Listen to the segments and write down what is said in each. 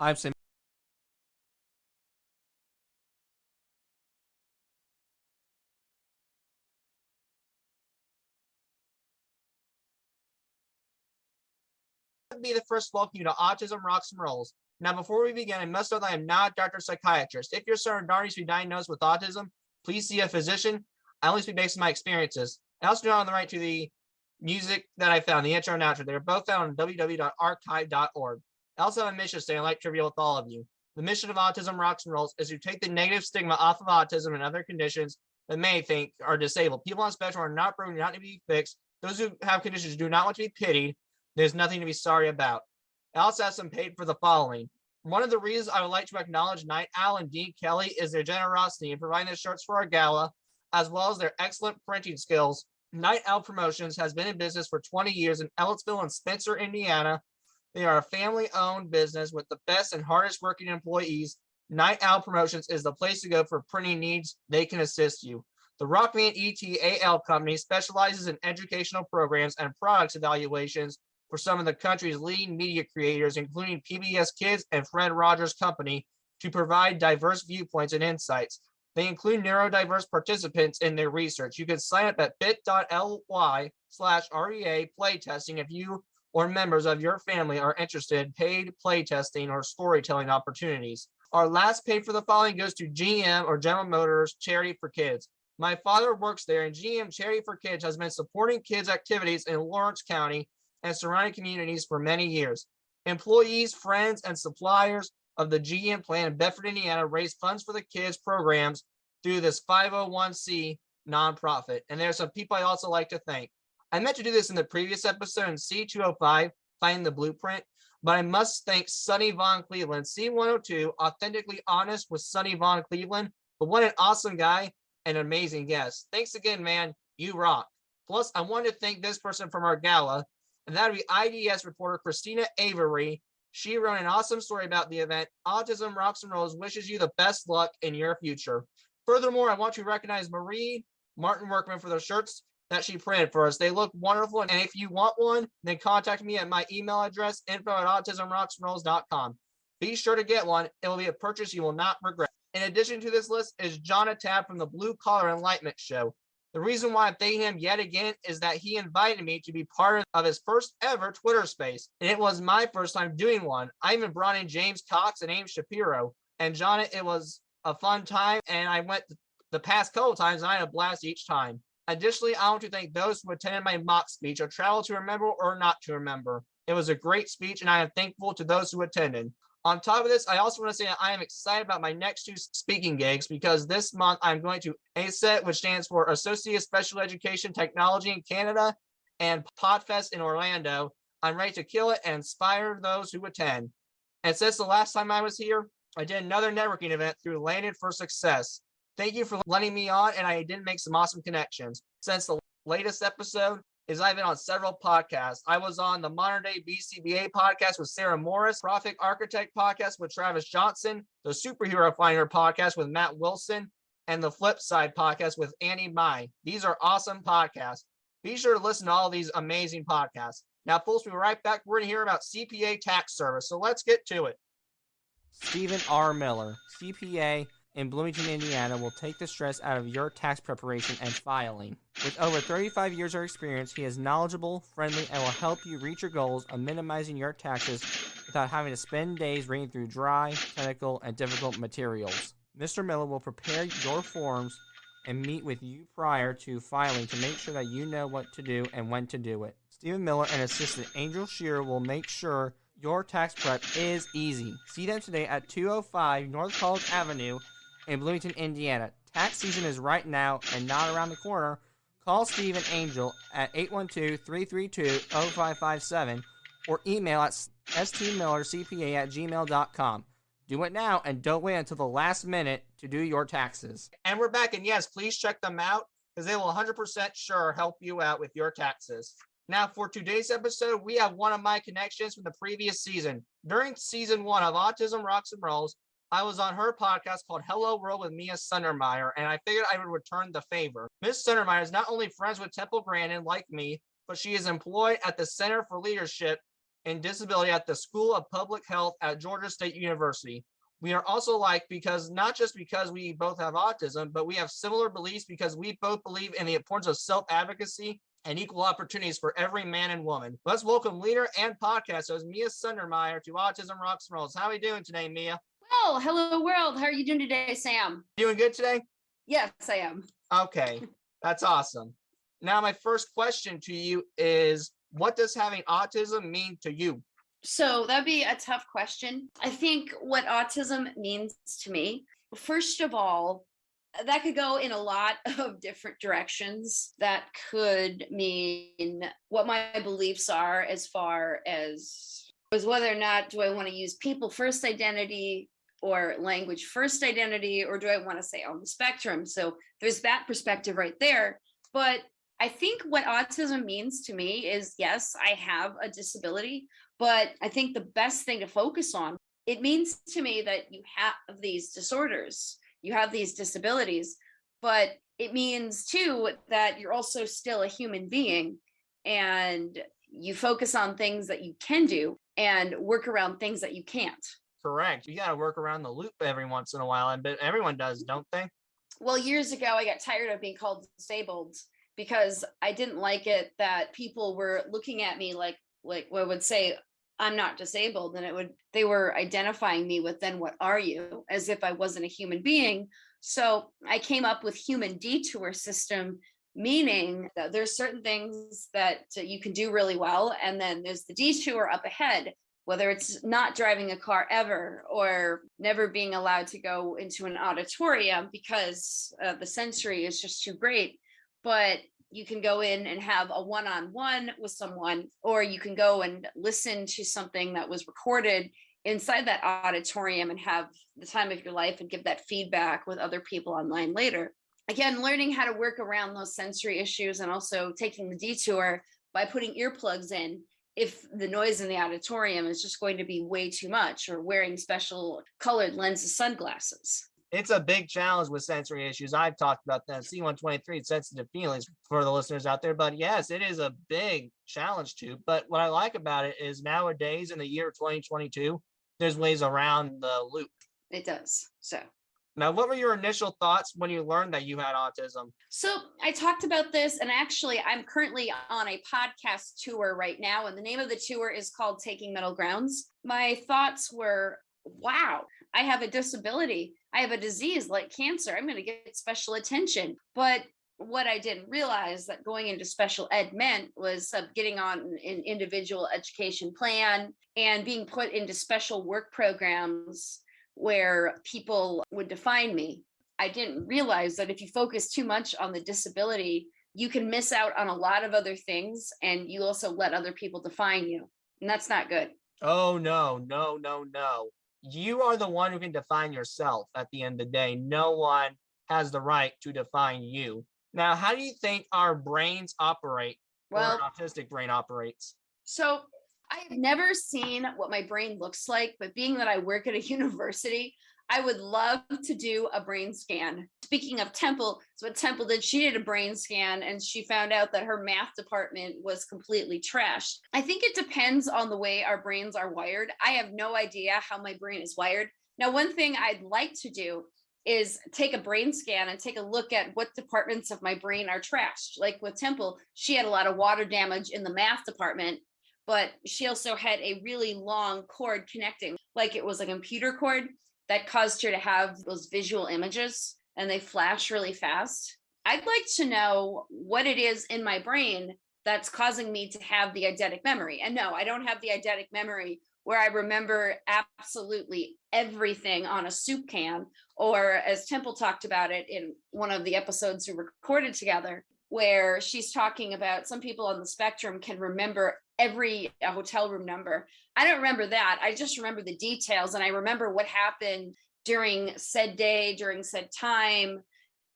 I've seen be the first to welcome you to Autism Rocks and Rolls. Now, before we begin, I must note that I am not a doctor or psychiatrist. If you're starting to be diagnosed with autism, please see a physician. I only speak based on my experiences. I also do not own the right to the music that I found, the intro and outro. They are both found on www.archive.org. I also have a mission statement I'd like to reveal with all of you. The mission of Autism Rocks and Rolls is to take the negative stigma off of autism and other conditions that many think are disabled. People on the spectrum are not proven not to be fixed. Those who have conditions do not want to be pitied. There's nothing to be sorry about. I also have some paid for the following. One of the reasons I would like to acknowledge Night Owl and Dean Kelly is their generosity in providing the shirts for our gala, as well as their excellent printing skills. Night Owl Promotions has been in business for 20 years in Ellettsville and Spencer, Indiana. They are a family-owned business with the best and hardest working employees. Night Owl Promotions is the place to go for printing needs. They can assist you. The Rockman ETAL company specializes in educational programs and products evaluations for some of the country's leading media creators, including PBS Kids and Fred Rogers Company, to provide diverse viewpoints and insights. They include neurodiverse participants in their research. You can sign up at bit.ly/REA playtesting if you or members of your family are interested in paid playtesting or storytelling opportunities. Our last pay for the following goes to GM or General Motors Charity for Kids. My father works there, and GM Charity for Kids has been supporting kids' activities in Lawrence County and surrounding communities for many years. Employees, friends, and suppliers of the GM Plan in Bedford, Indiana raise funds for the kids' programs through this 501c nonprofit. And there's some people I also like to thank. I meant to do this in the previous episode in C205, Finding the Blueprint, but I must thank Sonny Von Cleveland, C102, Authentically Honest with Sonny Von Cleveland. But what an awesome guy and amazing guest. Thanks again, man. You rock. Plus, I want to thank this person from our gala, and that would be IDS reporter Christina Avery. She wrote an awesome story about the event. Autism Rocks and Rolls wishes you the best luck in your future. Furthermore, I want to recognize Marie Martin Workman for the shirts that she printed for us. They look wonderful, and if you want one, then contact me at my email address, info@autismrocksandrolls.com. Be sure to get one. It will be a purchase you will not regret. In addition to this list is John Atab from the Blue Collar Enlightenment Show. The reason why I'm thanking him yet again is that he invited me to be part of his first ever Twitter space, and it was my first time doing one. I even brought in James Cox and Ames Shapiro, and John, it was a fun time, and I went the past couple times, and I had a blast each time. Additionally, I want to thank those who attended my mock speech, A Travel to Remember or Not to Remember. It was a great speech, and I am thankful to those who attended. On top of this, I also want to say that I am excited about my next two speaking gigs because this month I'm going to ASET, which stands for Associate Special Education Technology in Canada, and Podfest in Orlando. I'm ready to kill it and inspire those who attend. And since the last time I was here, I did another networking event through Landed for Success. Thank you for letting me on, and I did make some awesome connections. Since the latest episode, I've been on several podcasts. I was on the Modern Day BCBA podcast with Sarah Morris, Prophet Architect podcast with Travis Johnson, the Superhero Finder podcast with Matt Wilson, and the Flip Side podcast with Annie Mai. These are awesome podcasts. Be sure to listen to all these amazing podcasts. Now, folks, we'll be right back. We're going to hear about CPA tax service, so let's get to it. Stephen R. Miller, CPA in Bloomington, Indiana, will take the stress out of your tax preparation and filing. With over 35 years of experience, he is knowledgeable, friendly, and will help you reach your goals of minimizing your taxes without having to spend days reading through dry, technical, and difficult materials. Mr. Miller will prepare your forms and meet with you prior to filing to make sure that you know what to do and when to do it. Stephen Miller and assistant Angel Shearer will make sure your tax prep is easy. See them today at 205 North College Avenue in Bloomington, Indiana. Tax season is right now and not around the corner. Call Steve and Angel at 812-332-0557 or email at stmillercpa@gmail.com. Do it now and don't wait until the last minute to do your taxes. And we're back, and yes, please check them out because they will 100% sure help you out with your taxes. Now, for today's episode, we have one of my connections from the previous season. During season 1 of Autism Rocks and Rolls, I was on her podcast called Hello World with Miyah Sundermeyer, and I figured I would return the favor. Miss Sundermeyer is not only friends with Temple Grandin like me, but she is employed at the Center for Leadership and disability at the School of Public Health at Georgia State University. We are also like because not just because we both have autism, but we have similar beliefs because we both believe in the importance of self-advocacy and equal opportunities for every man and woman. Let's welcome leader and podcast host Miyah Sundermeyer to Autism Rocks and Rolls. How are we doing today, Miyah? Well, hello world. How are you doing today, Sam? Doing good today? Yes, I am. Okay, that's awesome. Now, my first question to you is, what does having autism mean to you? So that'd be a tough question. I think what autism means to me, first of all, that could go in a lot of different directions. That could mean what my beliefs are as far as whether or not do I want to use people first identity or language first identity, or do I want to say on the spectrum? So there's that perspective right there. But I think what autism means to me is, yes, I have a disability, but I think the best thing to focus on, it means to me that you have these disorders, you have these disabilities, but it means too that you're also still a human being and you focus on things that you can do and work around things that you can't. Correct. You got to work around the loop every once in a while, but everyone does, don't they? Well, years ago, I got tired of being called disabled because I didn't like it that people were looking at me like what would say, I'm not disabled. And they were identifying me with, then what are you? As if I wasn't a human being. So I came up with human detour system, meaning that there's certain things that you can do really well. And then there's the detour up ahead, whether it's not driving a car ever or never being allowed to go into an auditorium because the sensory is just too great. But you can go in and have a one-on-one with someone, or you can go and listen to something that was recorded inside that auditorium and have the time of your life and give that feedback with other people online later. Again, learning how to work around those sensory issues and also taking the detour by putting earplugs in if the noise in the auditorium is just going to be way too much, or wearing special colored lenses sunglasses. It's a big challenge with sensory issues. I've talked about that. C123, sensitive feelings for the listeners out there. But yes, it is a big challenge too. But what I like about it is nowadays in the year 2022, there's ways around the loop. It does. So now, what were your initial thoughts when you learned that you had autism? So I talked about this, and actually I'm currently on a podcast tour right now, and the name of the tour is called Taking Middle Grounds. My thoughts were, wow, I have a disability. I have a disease like cancer. I'm going to get special attention. But what I didn't realize that going into special ed meant was getting on an individual education plan and being put into special work programs where people would define me. I didn't realize that if you focus too much on the disability, you can miss out on a lot of other things, and you also let other people define you. And that's not good. Oh, no. You are the one who can define yourself at the end of the day. No one has the right to define you. Now, how do you think our brains operate? Well, or an autistic brain operates? So I've never seen what my brain looks like, but being that I work at a university, I would love to do a brain scan. Speaking of Temple, so what Temple did, she did a brain scan and she found out that her math department was completely trashed. I think it depends on the way our brains are wired. I have no idea how my brain is wired. Now, one thing I'd like to do is take a brain scan and take a look at what departments of my brain are trashed. Like with Temple, she had a lot of water damage in the math department, but she also had a really long cord connecting, like it was a computer cord that caused her to have those visual images and they flash really fast. I'd like to know what it is in my brain that's causing me to have the eidetic memory. And no, I don't have the eidetic memory where I remember absolutely everything on a soup can, or as Temple talked about it in one of the episodes we recorded together, where she's talking about some people on the spectrum can remember every hotel room number. I don't remember that. I just remember the details, and I remember what happened during said day, during said time,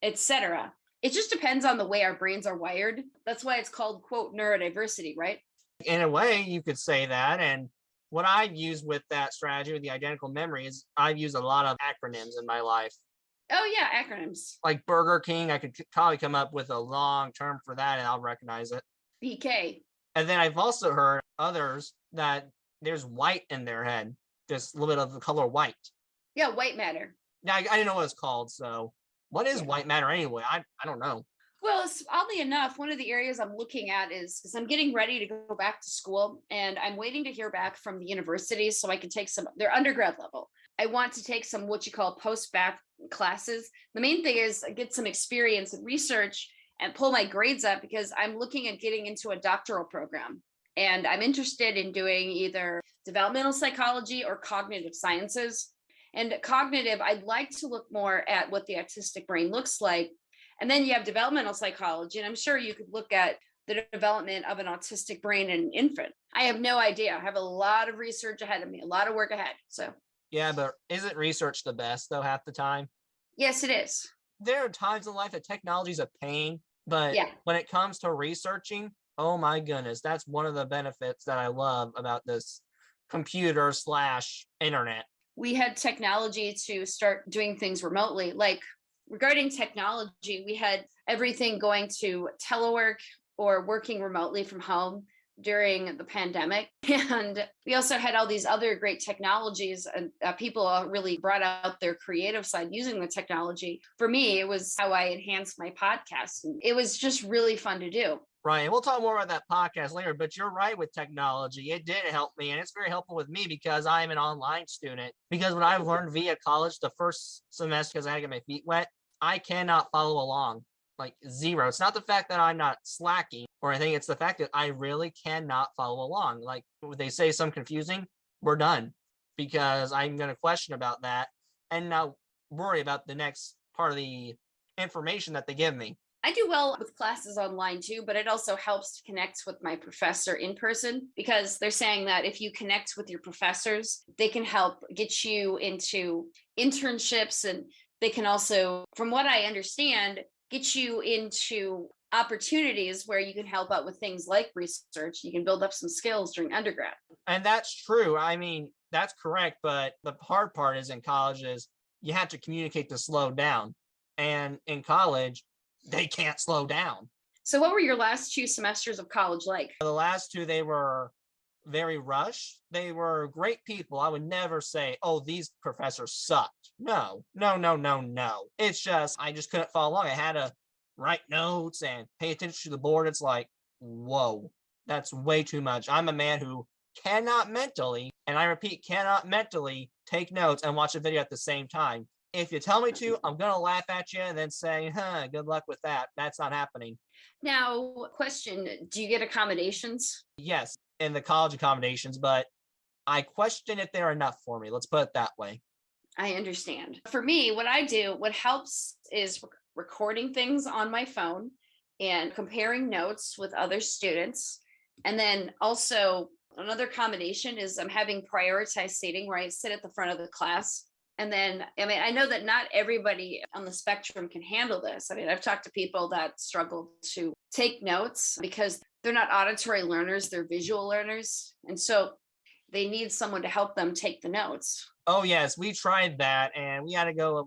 etc. It just depends on the way our brains are wired. That's why it's called, quote, neurodiversity, right? In a way, you could say that. And what I've used with that strategy, with the identical memory, is I've used a lot of acronyms in my life. Oh, yeah, acronyms. Like Burger King, I could probably come up with a long term for that and I'll recognize it. BK. And then I've also heard others that there's white in their head, just a little bit of the color white. Yeah, white matter. Now, I didn't know what it's called. So what is Yeah. white matter anyway? I don't know. Well, oddly enough, one of the areas I'm looking at is because I'm getting ready to go back to school and I'm waiting to hear back from the universities so I can take their undergrad level. I want to take some what you call post-bac classes. The main thing is get some experience and research and pull my grades up because I'm looking at getting into a doctoral program. And I'm interested in doing either developmental psychology or cognitive sciences. And cognitive, I'd like to look more at what the autistic brain looks like. And then you have developmental psychology, and I'm sure you could look at the development of an autistic brain in an infant. I have no idea. I have a lot of research ahead of me, a lot of work ahead. So Yeah, but isn't research the best though half the time? yes, it is. There are times in life that technology is a pain, but Yeah. when it comes to researching, oh my goodness, that's one of the benefits that I love about this computer / internet. We had technology to start doing things remotely. Like regarding technology, we had everything going to telework or working remotely from home during the pandemic. And we also had all these other great technologies, and people really brought out their creative side using the technology. For me, it was how I enhanced my podcast. And it was just really fun to do. Right. And we'll talk more about that podcast later, but you're right with technology. It did help me, and it's very helpful with me because I'm an online student. Because when I've learned via college the first semester, because I had to get my feet wet, I cannot follow along, like zero. It's not the fact that I'm not slacking or anything. It's the fact that I really cannot follow along. Like they say some confusing, we're done because I'm going to question about that and now worry about the next part of the information that they give me. I do well with classes online too, but it also helps to connect with my professor in person because they're saying that if you connect with your professors, they can help get you into internships, and they can also, from what I understand, get you into opportunities where you can help out with things like research. You can build up some skills during undergrad. And that's true. I mean, that's correct. But the hard part is in college is you have to communicate to slow down. And in college, they can't slow down. So what were your last 2 semesters of college like? The last 2, they were very rushed. They were great people. I would never say, oh, these professors sucked. No. It's just, I just couldn't follow along. I had to write notes and pay attention to the board. It's like, whoa, that's way too much. I'm a man who cannot mentally, and I repeat, cannot mentally take notes and watch a video at the same time. If you tell me to, I'm going to laugh at you and then say, good luck with that. That's not happening. Now, question, do you get accommodations? Yes, in the college accommodations, but I question if they're enough for me. Let's put it that way. I understand. For me, what I do, what helps is recording things on my phone and comparing notes with other students. And then also another combination is I'm having prioritized seating where I sit at the front of the class. And then, I know that not everybody on the spectrum can handle this. I've talked to people that struggle to take notes because they're not auditory learners, they're visual learners. And so they need someone to help them take the notes. Oh yes, we tried that and we had to go a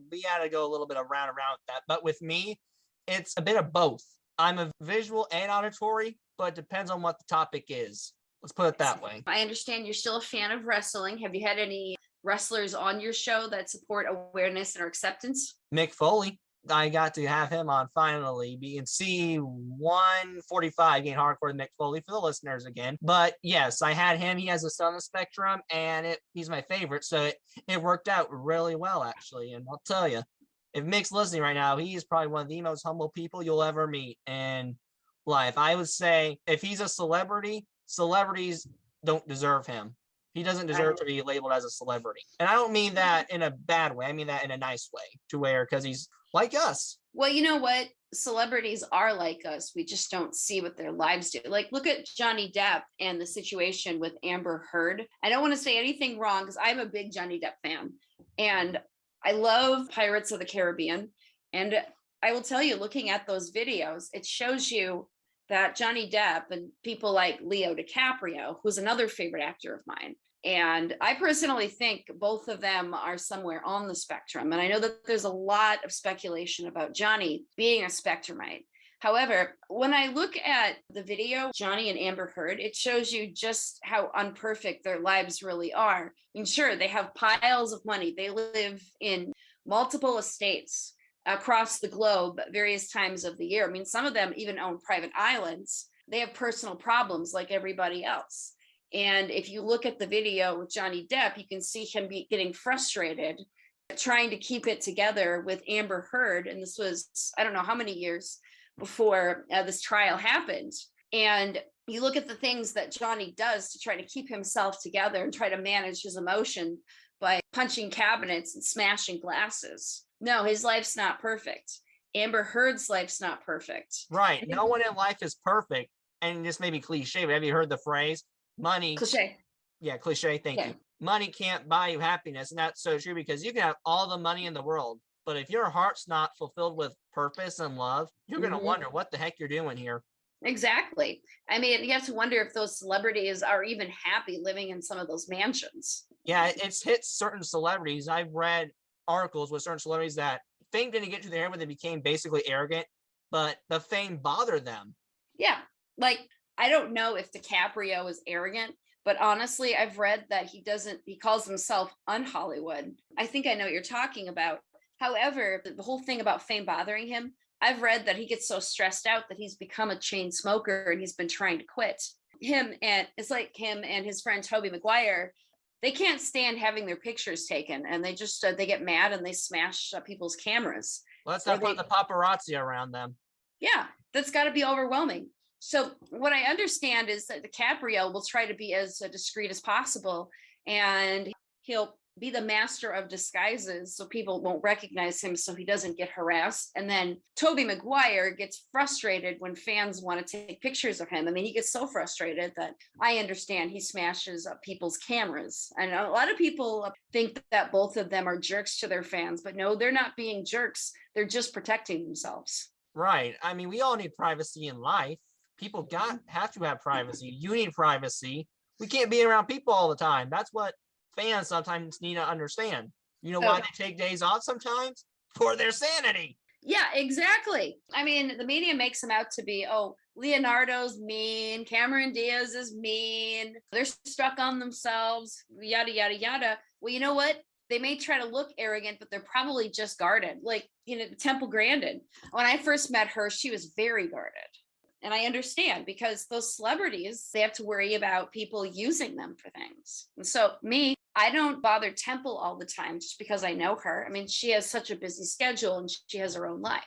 little bit around with that. But with me, it's a bit of both. I'm a visual and auditory, but it depends on what the topic is. Let's put it that way. I understand you're still a fan of wrestling. Have you had any wrestlers on your show that support awareness and acceptance? Mick Foley. I got to have him on finally, being C145, getting hardcore with Mick Foley for the listeners again. But yes, I had him. He has a son on the spectrum, and he's my favorite. So it worked out really well, actually. And I'll tell you, if Mick's listening right now, he is probably one of the most humble people you'll ever meet in life. I would say if he's a celebrity, celebrities don't deserve him. He doesn't deserve to be labeled as a celebrity. And I don't mean that in a bad way. I mean that in a nice way, because he's like us. Well, you know what? Celebrities are like us. We just don't see what their lives do. Like, look at Johnny Depp and the situation with Amber Heard. I don't want to say anything wrong because I'm a big Johnny Depp fan. And I love Pirates of the Caribbean. And I will tell you, looking at those videos, it shows you that Johnny Depp and people like Leo DiCaprio, who's another favorite actor of mine. And I personally think both of them are somewhere on the spectrum. And I know that there's a lot of speculation about Johnny being a spectrumite. However, when I look at the video, Johnny and Amber Heard, it shows you just how unperfect their lives really are. I mean, sure, they have piles of money. They live in multiple estates across the globe at various times of the year. I mean, some of them even own private islands. They have personal problems like everybody else. And if you look at the video with Johnny Depp, you can see him getting frustrated, trying to keep it together with Amber Heard. And this was, I don't know how many years before this trial happened. And you look at the things that Johnny does to try to keep himself together and try to manage his emotion by punching cabinets and smashing glasses. No, his life's not perfect. Amber Heard's life's not perfect. Right. No one in life is perfect. And this may be cliche, but have you heard the phrase money? Cliche. Yeah, cliche. Thank you. Money can't buy you happiness. And that's so true, because you can have all the money in the world, but if your heart's not fulfilled with purpose and love, you're going to wonder what the heck you're doing here. Exactly. I mean, you have to wonder if those celebrities are even happy living in some of those mansions. Yeah, it's hit certain celebrities. I've read articles with certain celebrities that fame didn't get to their head when they became basically arrogant, but the fame bothered them. Yeah. Like, I don't know if DiCaprio is arrogant, but honestly, I've read that he calls himself un-Hollywood. I think I know what you're talking about. However, the whole thing about fame bothering him, I've read that he gets so stressed out that he's become a chain smoker and he's been trying to quit. It's like him and his friend Tobey Maguire, they can't stand having their pictures taken, and they just they get mad and they smash people's cameras. Let's not put the paparazzi around them. Yeah, that's got to be overwhelming. So what I understand is that DiCaprio will try to be as discreet as possible, and he'll be the master of disguises so people won't recognize him, so he doesn't get harassed. And then Tobey Maguire gets frustrated when fans want to take pictures of him. I mean, he gets so frustrated that I understand he smashes up people's cameras. And a lot of people think that both of them are jerks to their fans, but no, they're not being jerks. They're just protecting themselves. Right. I mean, we all need privacy in life. People have to have privacy. You need privacy. We can't be around people all the time. That's what fans sometimes need to understand. You know why they take days off sometimes? For their sanity. Yeah, exactly. I mean, the media makes them out to be, oh, Leonardo's mean, Cameron Diaz is mean, they're stuck on themselves, yada, yada, yada. Well, you know what? They may try to look arrogant, but they're probably just guarded. Like, Temple Grandin. When I first met her, she was very guarded. And I understand, because those celebrities, they have to worry about people using them for things. And so I don't bother Temple all the time just because I know her. I mean, she has such a busy schedule and she has her own life.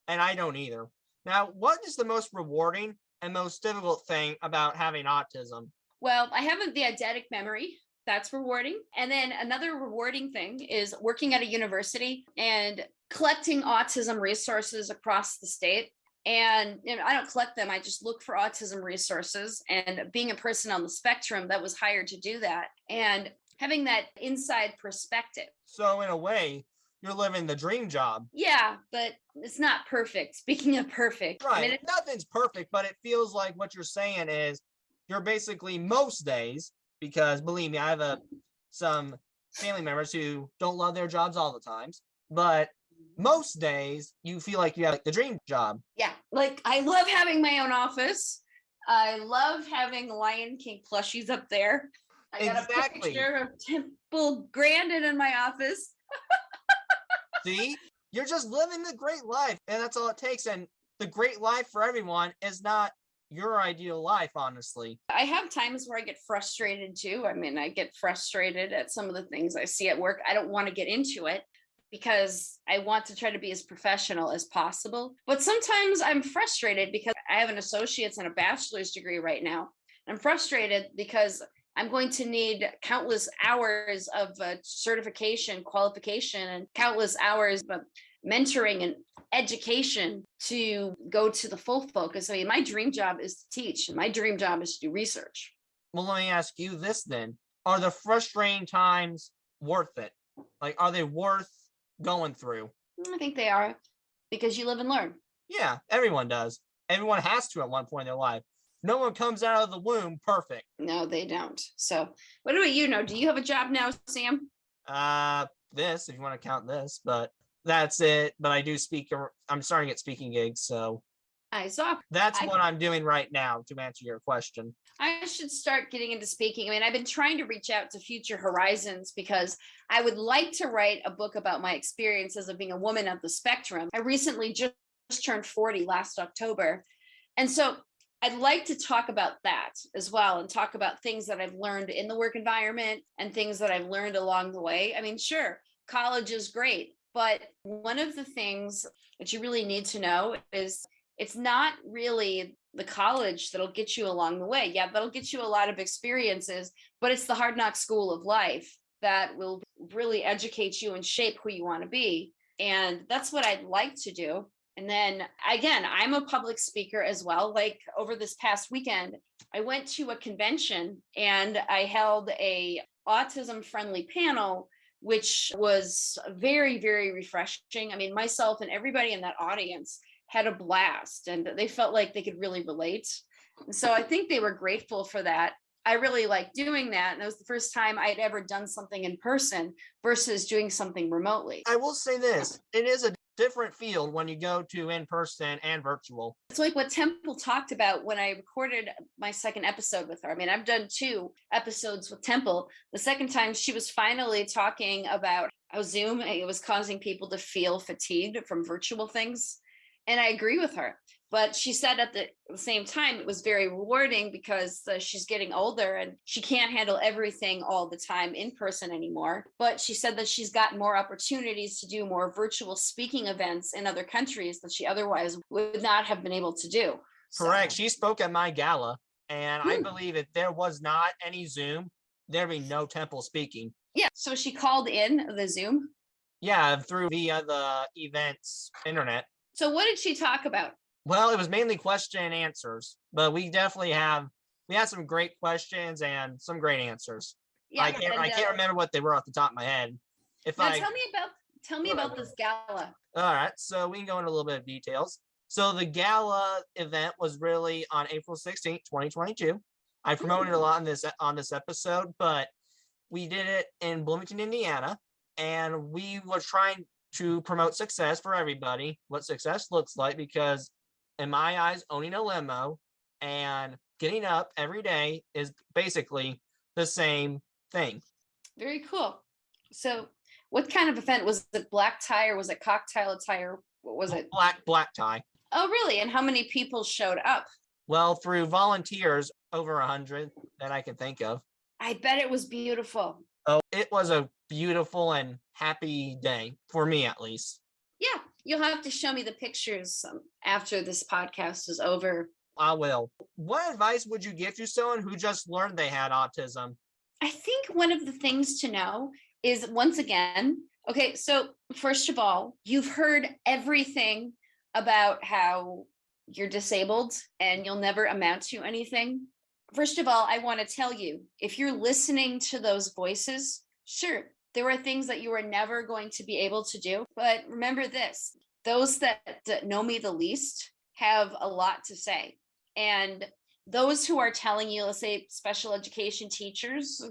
And I don't either. Now, what is the most rewarding and most difficult thing about having autism? Well, I have the eidetic memory. That's rewarding. And then another rewarding thing is working at a university and collecting autism resources across the state. And I don't collect them. I just look for autism resources, and being a person on the spectrum that was hired to do that and having that inside perspective. So in a way, you're living the dream job. Yeah, but it's not perfect. Speaking of perfect. Right. I mean, nothing's perfect, but it feels like what you're saying is you're basically most days, because believe me, I have some family members who don't love their jobs all the times, but most days you feel like you have the dream job. Yeah, like I love having my own office. I love having Lion King plushies up there. I got a picture of Temple Grandin in my office. See, you're just living the great life, and that's all it takes. And the great life for everyone is not your ideal life, honestly. I have times where I get frustrated too. I mean, I get frustrated at some of the things I see at work. I don't want to get into it, because I want to try to be as professional as possible. But sometimes I'm frustrated because I have an associate's and a bachelor's degree right now. I'm frustrated because I'm going to need countless hours of certification, qualification, and countless hours of mentoring and education to go to the full focus. I mean, my dream job is to teach, and my dream job is to do research. Well, let me ask you this then. Are the frustrating times worth it? Like, are they worth going through? I think they are, because you live and learn. Yeah, everyone does. Everyone has to at one point in their life. No one comes out of the womb perfect. No, they don't. So what about you know? Do you have a job now, Sam? This, if you want to count this, but that's it. But I do speak. I'm starting to get speaking gigs, so I saw. That's what I'm doing right now to answer your question. I should start getting into speaking. I mean, I've been trying to reach out to Future Horizons because I would like to write a book about my experiences of being a woman of the spectrum. I recently just turned 40 last October. And so I'd like to talk about that as well and talk about things that I've learned in the work environment and things that I've learned along the way. I mean, sure, college is great, but one of the things that you really need to know is it's not really the college that'll get you along the way. Yeah, that'll get you a lot of experiences, but it's the hard knock school of life that will really educate you and shape who you want to be. And that's what I'd like to do. And then again, I'm a public speaker as well. Like over this past weekend, I went to a convention and I held a autism friendly panel, which was very, very refreshing. I mean, myself and everybody in that audience had a blast and they felt like they could really relate. And so I think they were grateful for that. I really like doing that. And it was the first time I'd ever done something in person versus doing something remotely. I will say this, it is a different field when you go to in person and virtual. It's like what Temple talked about when I recorded my second episode with her. I mean, I've done 2 episodes with Temple. The second time she was finally talking about how Zoom, it was causing people to feel fatigued from virtual things. And I agree with her. But she said at the same time, it was very rewarding because she's getting older and she can't handle everything all the time in person anymore. But she said that she's got more opportunities to do more virtual speaking events in other countries that she otherwise would not have been able to do. Correct. She spoke at my gala, and I believe if there was not any Zoom, there'd be no Temple speaking. Yeah. So she called in the Zoom. Yeah, via the event's internet. So what did she talk about? Well, it was mainly question and answers, but we had some great questions and some great answers. Yeah, I can't remember what they were off the top of my head. Tell me about this gala. All right, so we can go into a little bit of details. So the gala event was really on April 16th, 2022. I promoted a lot on this episode, but we did it in Bloomington, Indiana, and we were trying to promote success for everybody, what success looks like, because in my eyes, owning a limo and getting up every day is basically the same thing. Very cool. So what kind of event was it? Black tie or was it cocktail attire? What was it? Black tie. Oh, really? And how many people showed up? Well, through volunteers, over 100 that I can think of. I bet it was beautiful. Oh, it was a beautiful and happy day, for me at least. Yeah, you'll have to show me the pictures after this podcast is over. I will. What advice would you give to someone who just learned they had autism? I think one of the things to know is, once again, okay, so first of all, you've heard everything about how you're disabled and you'll never amount to anything. First of all, I want to tell you, if you're listening to those voices, sure, there are things that you are never going to be able to do. But remember this, those that know me the least have a lot to say. And those who are telling you, let's say special education teachers,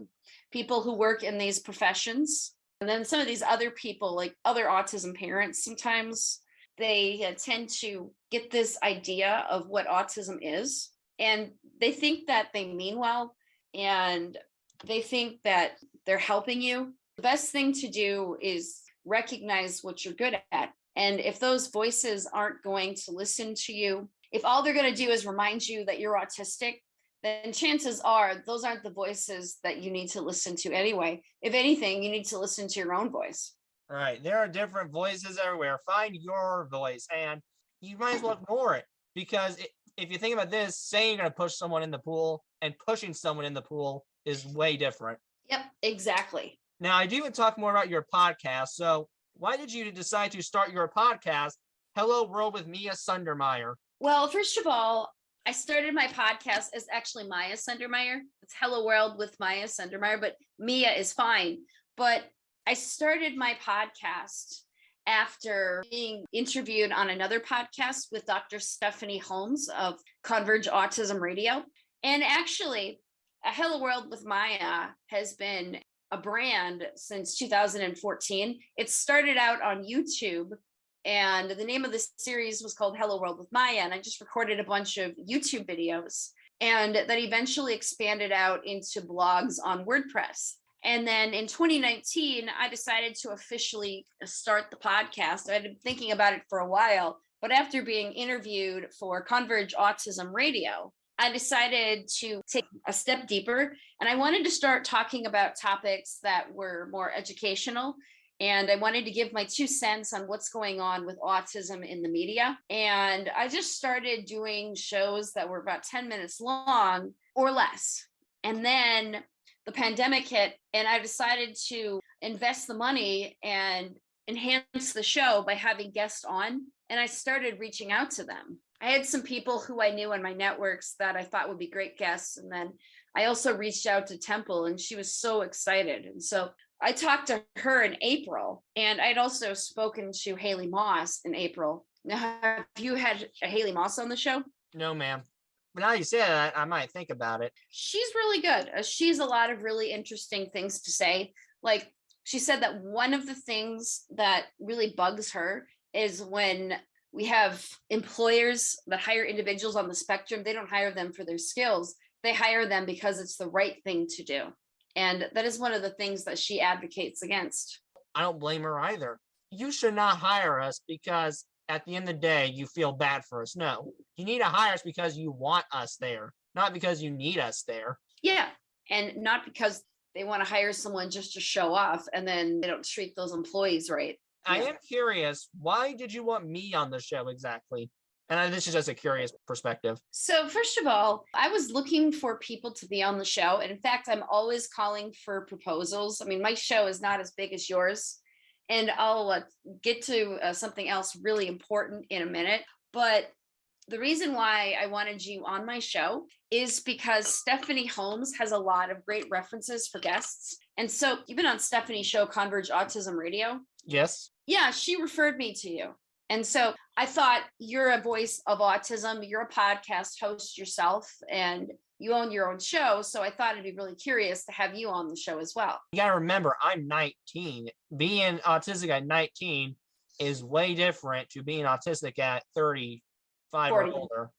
people who work in these professions, and then some of these other people, like other autism parents, sometimes they tend to get this idea of what autism is. And they think that they mean well, and they think that they're helping you. The best thing to do is recognize what you're good at. And if those voices aren't going to listen to you, if all they're going to do is remind you that you're autistic, then chances are those aren't the voices that you need to listen to anyway. If anything, you need to listen to your own voice. All right. There are different voices everywhere. Find your voice, and you might as well ignore it, because if you think about this, saying you're going to push someone in the pool and pushing someone in the pool is way different. Yep, exactly. Now, I do want to talk more about your podcast. So why did you decide to start your podcast, Hello World with Miyah Sundermeyer? Well, first of all, I started my podcast as actually Miyah Sundermeyer. It's Hello World with Miyah Sundermeyer, but Miyah is fine. But I started my podcast after being interviewed on another podcast with Dr. Stephanie Holmes of Converge Autism Radio. And actually, Hello World with Miyah has been a brand since 2014. It started out on YouTube And the name of the series was called Hello World with Miyah. And I just recorded a bunch of YouTube videos. And that eventually expanded out into blogs on WordPress. And then in 2019, I decided to officially start the podcast. I had been thinking about it for a while, but after being interviewed for Converge Autism Radio, I decided to take a step deeper, and I wanted to start talking about topics that were more educational. And I wanted to give my 2 cents on what's going on with autism in the media. And I just started doing shows that were about 10 minutes long or less. And then the pandemic hit, and I decided to invest the money and enhance the show by having guests on. And I started reaching out to them. I had some people who I knew in my networks that I thought would be great guests. And then I also reached out to Temple, and she was so excited. And so I talked to her in April, and I'd also spoken to Haley Moss in April. Now, have you had Haley Moss on the show? No, ma'am. But now you say that, I might think about it. She's really good. She has a lot of really interesting things to say. Like, she said that one of the things that really bugs her is when we have employers that hire individuals on the spectrum. They don't hire them for their skills. They hire them because it's the right thing to do. And that is one of the things that she advocates against. I don't blame her either. You should not hire us because at the end of the day, you feel bad for us. No, you need to hire us because you want us there, not because you need us there. Yeah. And not because they want to hire someone just to show off and then they don't treat those employees right. I am curious, why did you want me on the show exactly? And this is just a curious perspective. So first of all, I was looking for people to be on the show. And in fact, I'm always calling for proposals. I mean, my show is not as big as yours. And I'll get to something else really important in a minute. But the reason why I wanted you on my show is because Stephanie Holmes has a lot of great references for guests. And so you've been on Stephanie's show, Converge Autism Radio. Yes. Yeah, she referred me to you. And so I thought, you're a voice of autism. You're a podcast host yourself, and you own your own show. So I thought it'd be really curious to have you on the show as well. You got to remember, I'm 19. Being autistic at 19 is way different to being autistic at 35 or older.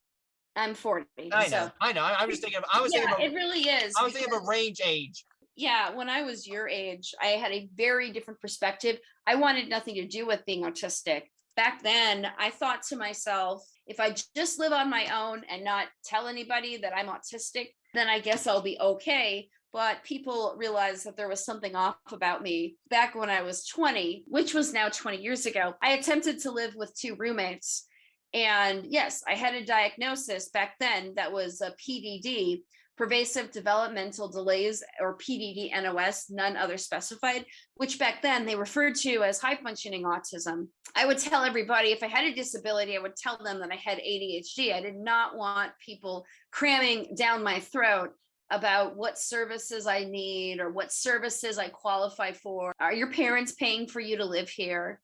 I'm 40. I know. I was thinking it really is. I was thinking of a range age. Yeah, when I was your age, I had a very different perspective. I wanted nothing to do with being autistic. Back then, I thought to myself, if I just live on my own and not tell anybody that I'm autistic, then I guess I'll be okay. But people realized that there was something off about me. Back when I was 20, which was now 20 years ago, I attempted to live with 2 roommates. And yes, I had a diagnosis back then that was a PDD, pervasive developmental delays, or PDD-NOS, none other specified, which back then they referred to as high functioning autism. I would tell everybody if I had a disability, I would tell them that I had ADHD. I did not want people cramming down my throat about what services I need or what services I qualify for. Are your parents paying for you to live here?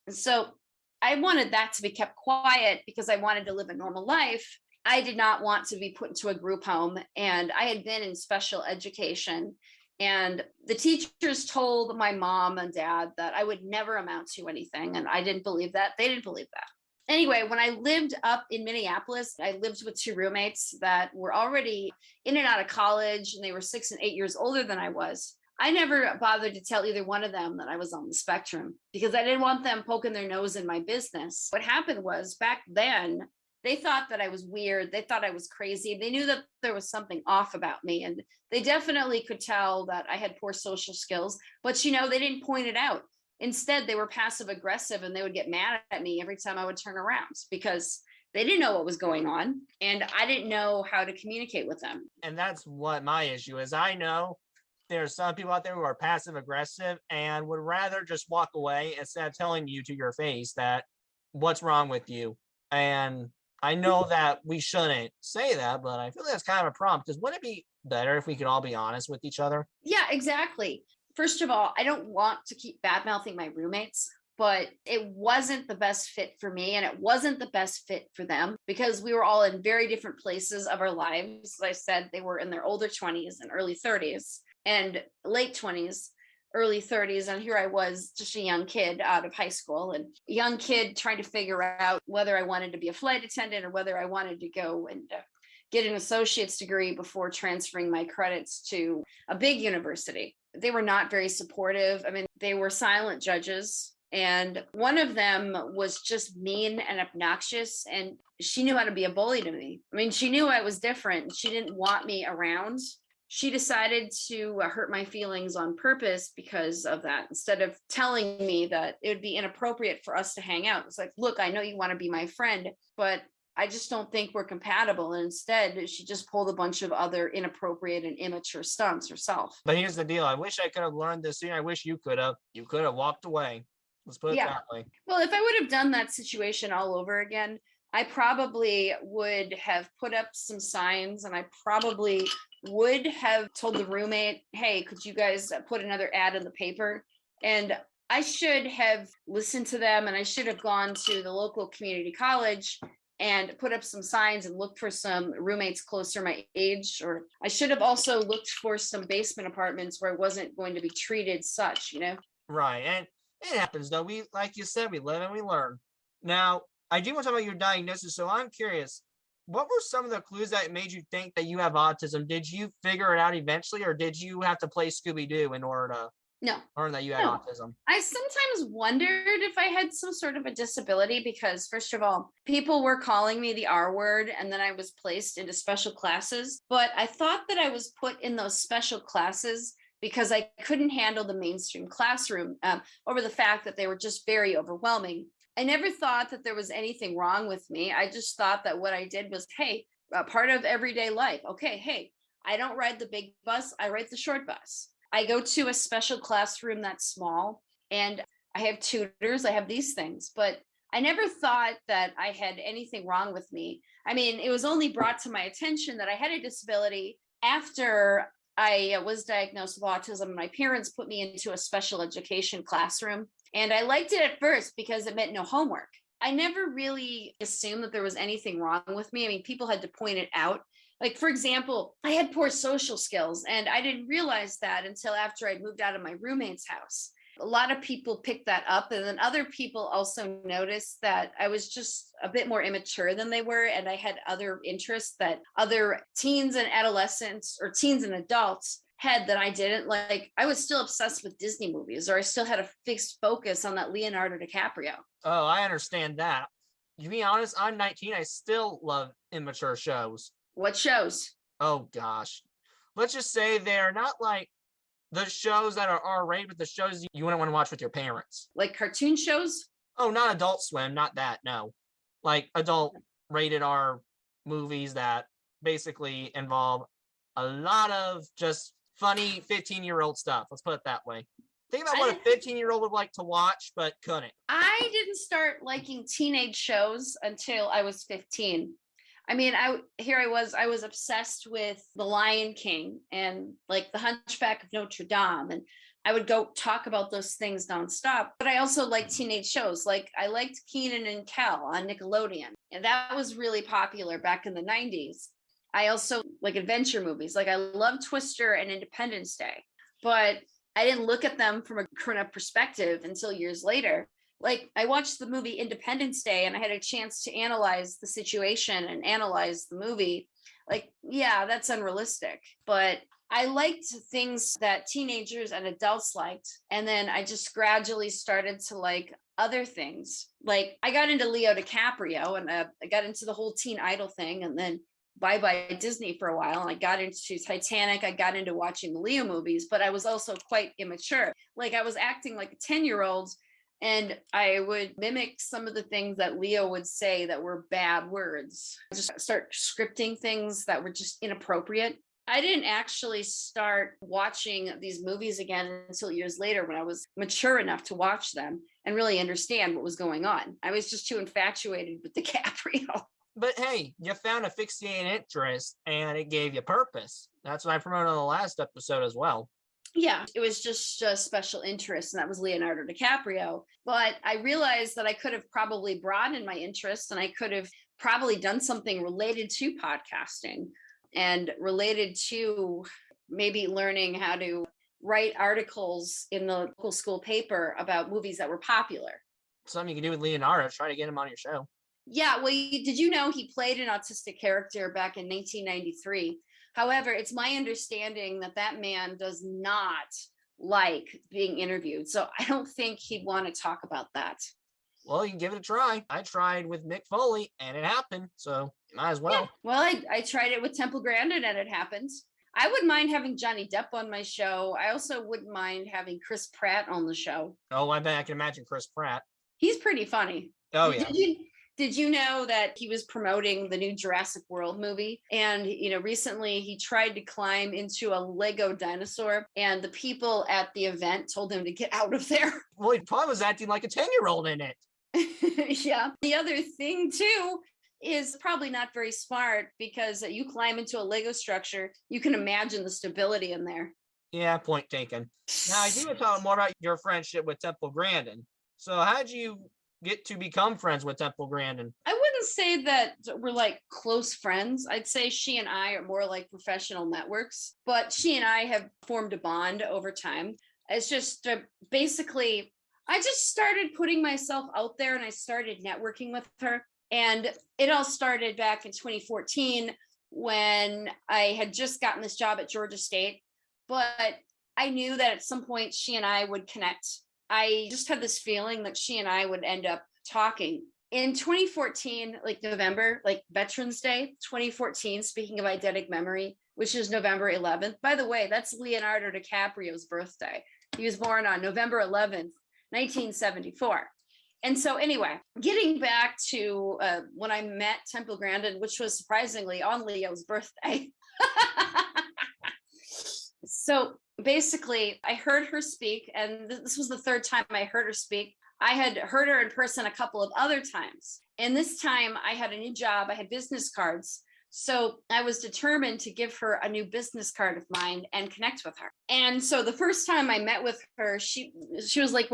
And so I wanted that to be kept quiet because I wanted to live a normal life. I did not want to be put into a group home, and I had been in special education, and the teachers told my mom and dad that I would never amount to anything, and I didn't believe that. They didn't believe that. Anyway, when I lived up in Minneapolis, I lived with 2 roommates that were already in and out of college, and they were 6 and 8 years older than I was. I never bothered to tell either one of them that I was on the spectrum because I didn't want them poking their nose in my business. What happened was, back then, they thought that I was weird. They thought I was crazy. They knew that there was something off about me. And they definitely could tell that I had poor social skills, but they didn't point it out. Instead, they were passive aggressive, and they would get mad at me every time I would turn around because they didn't know what was going on. And I didn't know how to communicate with them. And that's what my issue is. I know there's some people out there who are passive aggressive and would rather just walk away instead of telling you to your face that what's wrong with you. And I know that we shouldn't say that, but I feel that's kind of a problem, because wouldn't it be better if we could all be honest with each other? Yeah, exactly. First of all, I don't want to keep bad-mouthing my roommates, but it wasn't the best fit for me, and it wasn't the best fit for them because we were all in very different places of our lives. As I said, they were in their older 20s and early 30s and late 20s. early 30s, and here I was, just a young kid out of high school, and a young kid trying to figure out whether I wanted to be a flight attendant or whether I wanted to go and get an associate's degree before transferring my credits to a big university. They were not very supportive. I mean, they were silent judges, and one of them was just mean and obnoxious, and she knew how to be a bully to me. I mean, she knew I was different. She didn't want me around. She decided to hurt my feelings on purpose because of that. Instead of telling me that it would be inappropriate for us to hang out, it's like, look, I know you want to be my friend, but I just don't think we're compatible. And instead, she just pulled a bunch of other inappropriate and immature stunts herself. But here's the deal. I wish I could have learned this sooner. I wish you could have. You could have walked away. Let's put it that way. Well, if I would have done that situation all over again, I probably would have put up some signs, and I probably would have told the roommate, hey, could you guys put another ad in the paper? And I should have listened to them, and I should have gone to the local community college and put up some signs and looked for some roommates closer my age. Or I should have also looked for some basement apartments where I wasn't going to be treated such, you know? Right. And it happens though. Like you said, we live and we learn. Now, I do want to talk about your diagnosis. So I'm curious, what were some of the clues that made you think that you have autism? Did you figure it out eventually, or did you have to play Scooby-Doo in order to learn that you had autism? I sometimes wondered if I had some sort of a disability because, first of all, people were calling me the R word, and then I was placed into special classes. But I thought that I was put in those special classes because I couldn't handle the mainstream classroom over the fact that they were just very overwhelming. I never thought that there was anything wrong with me. I just thought that what I did was, hey, a part of everyday life. Okay, hey, I don't ride the big bus, I ride the short bus. I go to a special classroom that's small, and I have tutors, I have these things, but I never thought that I had anything wrong with me. I mean, it was only brought to my attention that I had a disability after I was diagnosed with autism, and my parents put me into a special education classroom. And I liked it at first because it meant no homework. I never really assumed that there was anything wrong with me. I mean, people had to point it out. Like, for example, I had poor social skills, and I didn't realize that until after I'd moved out of my roommate's house. A lot of people picked that up, and then other people also noticed that I was just a bit more immature than they were, and I had other interests that other teens and adolescents, or teens and adults, had that I didn't. Like, I was still obsessed with Disney movies, or I still had a fixed focus on that Leonardo DiCaprio. Oh, I understand that. To be honest, I'm 19. I still love immature shows. What shows? Oh, gosh. Let's just say they're not like the shows that are R-rated, but the shows you wouldn't want to watch with your parents. Like cartoon shows? Oh, not Adult Swim, not that, no. Like adult rated R movies that basically involve a lot of just funny 15-year-old stuff. Let's put it that way. Think about what a 15-year-old would like to watch, but couldn't. I didn't start liking teenage shows until I was 15. I mean, I was obsessed with The Lion King and like The Hunchback of Notre Dame, and I would go talk about those things nonstop. But I also liked teenage shows. Like I liked Kenan and Kel on Nickelodeon, and that was really popular back in the 90s. I also like adventure movies. Like I love Twister and Independence Day, but I didn't look at them from a grown-up perspective until years later. Like I watched the movie Independence Day, and I had a chance to analyze the situation and analyze the movie. Like, yeah, that's unrealistic, but I liked things that teenagers and adults liked. And then I just gradually started to like other things. Like I got into Leo DiCaprio, and I got into the whole teen idol thing, and then bye-bye Disney for a while. And I got into Titanic. I got into watching the Leo movies, but I was also quite immature. Like I was acting like a 10-year-old, and I would mimic some of the things that Leo would say that were bad words. Just start scripting things that were just inappropriate. I didn't actually start watching these movies again until years later when I was mature enough to watch them and really understand what was going on. I was just too infatuated with DiCaprio. But hey, you found a fixated interest and it gave you purpose. That's what I promoted on the last episode as well. Yeah, it was just a special interest, and that was Leonardo DiCaprio. But I realized that I could have probably broadened my interest, and I could have probably done something related to podcasting and related to maybe learning how to write articles in the local school paper about movies that were popular. Something you can do with Leonardo, try to get him on your show. Yeah, well, did you know he played an autistic character back in 1993? However, it's my understanding that that man does not like being interviewed. So I don't think he'd want to talk about that. Well, you can give it a try. I tried with Mick Foley and it happened. So you might as well. Yeah. Well, I tried it with Temple Grandin and it happened. I wouldn't mind having Johnny Depp on my show. I also wouldn't mind having Chris Pratt on the show. Oh, I bet I can imagine Chris Pratt. He's pretty funny. Oh, yeah. Did you know that he was promoting the new Jurassic World movie? And, recently he tried to climb into a Lego dinosaur and the people at the event told him to get out of there. Well, he probably was acting like a 10-year-old in it. Yeah. The other thing, too, is probably not very smart because you climb into a Lego structure, you can imagine the stability in there. Yeah, point taken. Now, I do want to talk more about your friendship with Temple Grandin. So how did you get to become friends with Temple Grandin? I wouldn't say that we're like close friends. I'd say she and I are more like professional networks, but she and I have formed a bond over time. It's just basically, I just started putting myself out there and I started networking with her. And it all started back in 2014 when I had just gotten this job at Georgia State, but I knew that at some point she and I would connect. I just had this feeling that she and I would end up talking. In 2014, like November, like Veterans Day, 2014, speaking of eidetic memory, which is November 11th. By the way, that's Leonardo DiCaprio's birthday. He was born on November 11th, 1974. And so anyway, getting back to when I met Temple Grandin, which was surprisingly on Leo's birthday. So basically, I heard her speak, and this was the third time I heard her speak. I had heard her in person a couple of other times. And this time I had a new job. I had business cards. So I was determined to give her a new business card of mine and connect with her. And so the first time I met with her, she was like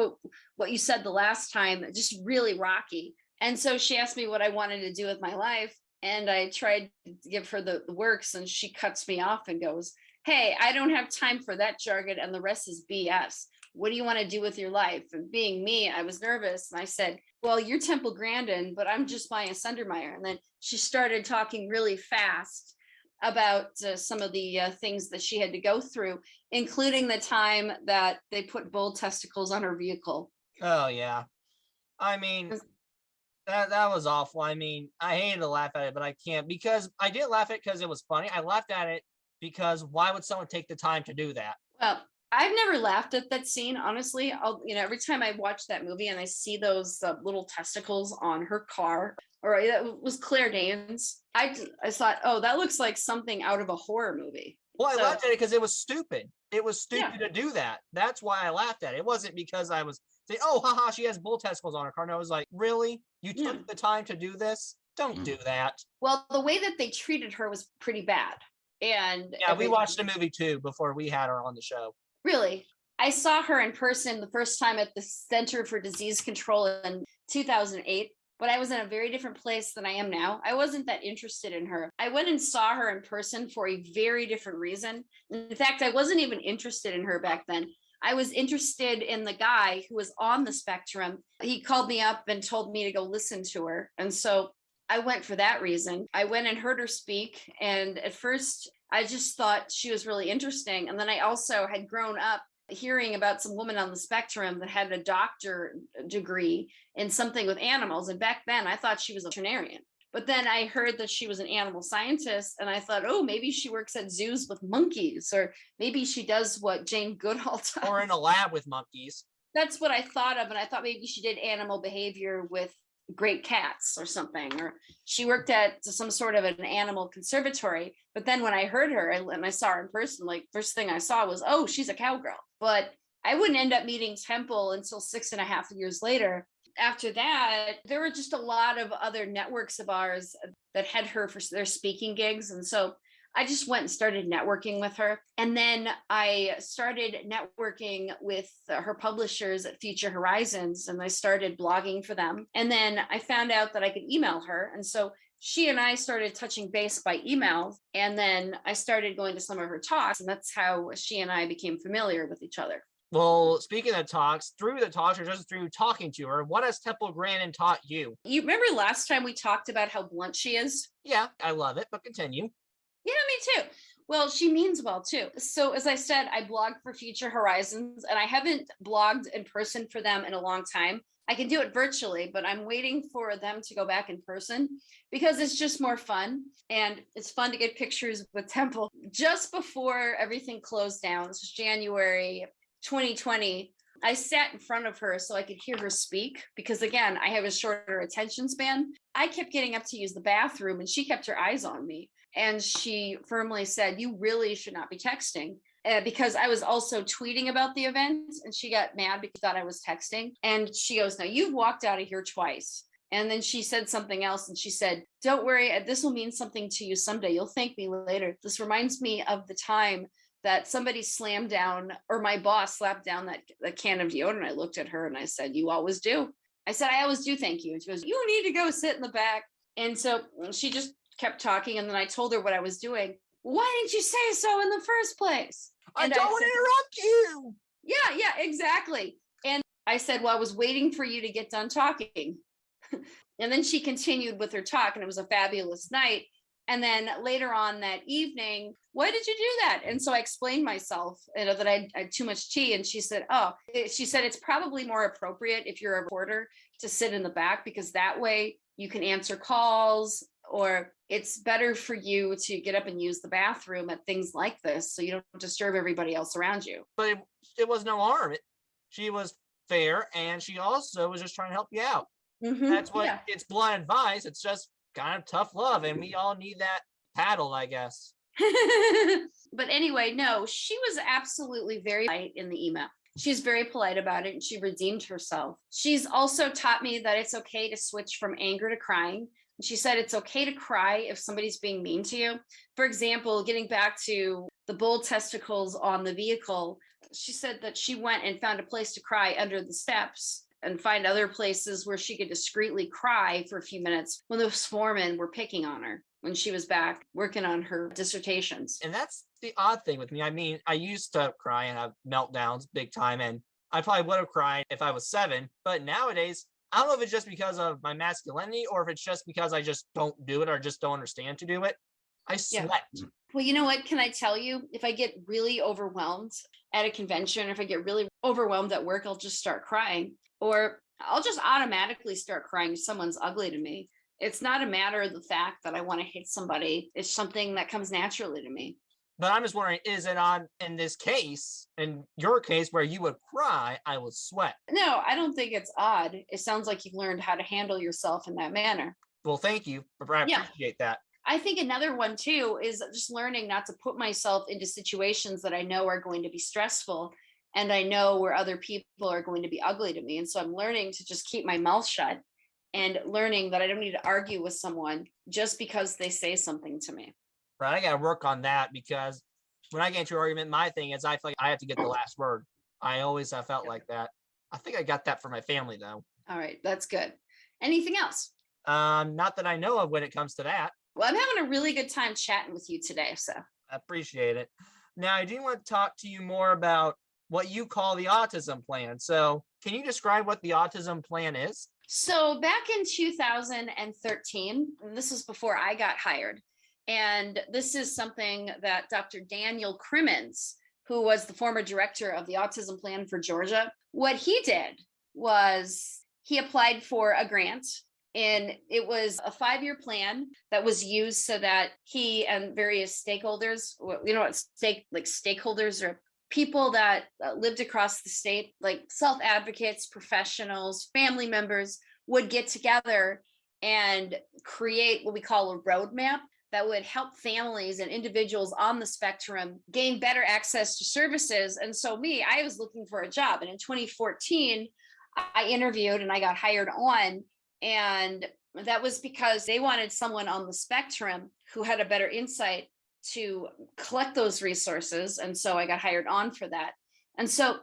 what you said the last time, just really rocky. And so she asked me what I wanted to do with my life. And I tried to give her the works, and she cuts me off and goes, "Hey, I don't have time for that jargon, and the rest is BS. What do you want to do with your life?" And being me, I was nervous. And I said, "Well, you're Temple Grandin, but I'm just Miyah Sundermeyer." And then she started talking really fast about some of the things that she had to go through, including the time that they put bull testicles on her vehicle. Oh, yeah. I mean, that was awful. I mean, I hated to laugh at it, but I can't, because I didn't laugh at it because it was funny. I laughed at it because why would someone take the time to do that? Well, I've never laughed at that scene, honestly. Every time I watch that movie and I see those little testicles on her car, or that was Claire Danes, I thought, oh, that looks like something out of a horror movie. Well, I laughed at it because it was stupid. It was stupid to do that. That's why I laughed at it. It wasn't because I was saying, oh, haha, she has bull testicles on her car. And I was like, really? You took the time to do this? Don't do that. Well, the way that they treated her was pretty bad. And yeah, we watched the movie too before we had her on the show. Really? I saw her in person the first time at the Center for Disease Control in 2008, but I was in a very different place than I am now. I wasn't that interested in her. I went and saw her in person for a very different reason. In fact, I wasn't even interested in her back then. I was interested in the guy who was on the spectrum. He called me up and told me to go listen to her. And so I went for that reason. I went and heard her speak. And at first, I just thought she was really interesting. And then I also had grown up hearing about some woman on the spectrum that had a doctor degree in something with animals. And back then I thought she was a veterinarian. But then I heard that she was an animal scientist. And I thought, oh, maybe she works at zoos with monkeys, or maybe she does what Jane Goodall does. Or in a lab with monkeys. That's what I thought of. And I thought maybe she did animal behavior with great cats or something, or she worked at some sort of an animal conservatory. But then when I heard her and I saw her in person, like first thing I saw was, oh, she's a cowgirl. But I wouldn't end up meeting Temple until 6.5 years later. After that, there were just a lot of other networks of ours that had her for their speaking gigs. And so I just went and started networking with her. And then I started networking with her publishers at Future Horizons, and I started blogging for them. And then I found out that I could email her. And so she and I started touching base by email. And then I started going to some of her talks. And that's how she and I became familiar with each other. Well, speaking of talks, through the talks or just through talking to her, what has Temple Grandin taught you? You remember last time we talked about how blunt she is? Yeah, I love it, but continue. Yeah, me too. Well, she means well too. So as I said, I blog for Future Horizons, and I haven't blogged in person for them in a long time. I can do it virtually, but I'm waiting for them to go back in person because it's just more fun. And it's fun to get pictures with Temple. Just before everything closed down, this was January 2020, I sat in front of her so I could hear her speak because, again, I have a shorter attention span. I kept getting up to use the bathroom and she kept her eyes on me. And she firmly said, you really should not be texting. Because I was also tweeting about the event and she got mad because I thought I was texting. And she goes, no, you've walked out of here twice. And then she said something else and she said, don't worry, this will mean something to you someday. You'll thank me later. This reminds me of the time that somebody slammed down, or my boss slapped down that can of deodorant. I looked at her and I said, you always do. I said, I always do, thank you. And she goes, you need to go sit in the back. And so she just kept talking. And then I told her what I was doing. Why didn't you say so in the first place? I don't want to interrupt you. Yeah, exactly. And I said, well, I was waiting for you to get done talking. And then she continued with her talk and it was a fabulous night. And then later on that evening, why did you do that? And so I explained myself, that I had too much tea. And she said, it's probably more appropriate if you're a reporter to sit in the back because that way you can answer calls, or it's better for you to get up and use the bathroom at things like this so you don't disturb everybody else around you. But it was no harm. She was fair and she also was just trying to help you out. Mm-hmm. That's what it's blunt advice. It's just kind of tough love, and we all need that paddle, I guess. But anyway, no, she was absolutely very polite in the email. She's very polite about it and she redeemed herself. She's also taught me that it's okay to switch from anger to crying. She said it's okay to cry if somebody's being mean to you. For example, getting back to the bull testicles on the vehicle, she said that she went and found a place to cry under the steps and find other places where she could discreetly cry for a few minutes when those foremen were picking on her when she was back working on her dissertations. And that's the odd thing with me. I mean, I used to cry and have meltdowns big time, and I probably would have cried if I was 7, but nowadays, I don't know if it's just because of my masculinity or if it's just because I just don't do it or just don't understand to do it. I sweat. Yeah. Well, you know what? Can I tell you, if I get really overwhelmed at a convention, or if I get really overwhelmed at work, I'll just start crying, or I'll just automatically start crying if someone's ugly to me. It's not a matter of the fact that I want to hit somebody. It's something that comes naturally to me. But I'm just wondering, is it on in this case, in your case, where you would cry, I would sweat? No, I don't think it's odd. It sounds like you've learned how to handle yourself in that manner. Well, thank you. I appreciate that. I think another one too is just learning not to put myself into situations that I know are going to be stressful and I know where other people are going to be ugly to me. And so I'm learning to just keep my mouth shut and learning that I don't need to argue with someone just because they say something to me. Right. I got to work on that because when I get into an argument, my thing is I feel like I have to get the last word. I always have felt like that. I think I got that from my family, though. All right. That's good. Anything else? Not that I know of when it comes to that. Well, I'm having a really good time chatting with you today. So I appreciate it. Now, I do want to talk to you more about what you call the Autism Plan. So can you describe what the Autism Plan is? So back in 2013, and this is before I got hired, and this is something that Dr. Daniel Crimmins, who was the former director of the Autism Plan for Georgia, what he did was he applied for a grant, and it was a 5-year plan that was used so that he and various stakeholders, you know what stakeholders are people that lived across the state, like self-advocates, professionals, family members, would get together and create what we call a roadmap that would help families and individuals on the spectrum gain better access to services. And so I was looking for a job. And in 2014, I interviewed and I got hired on. And that was because they wanted someone on the spectrum who had a better insight to collect those resources. And so I got hired on for that. And so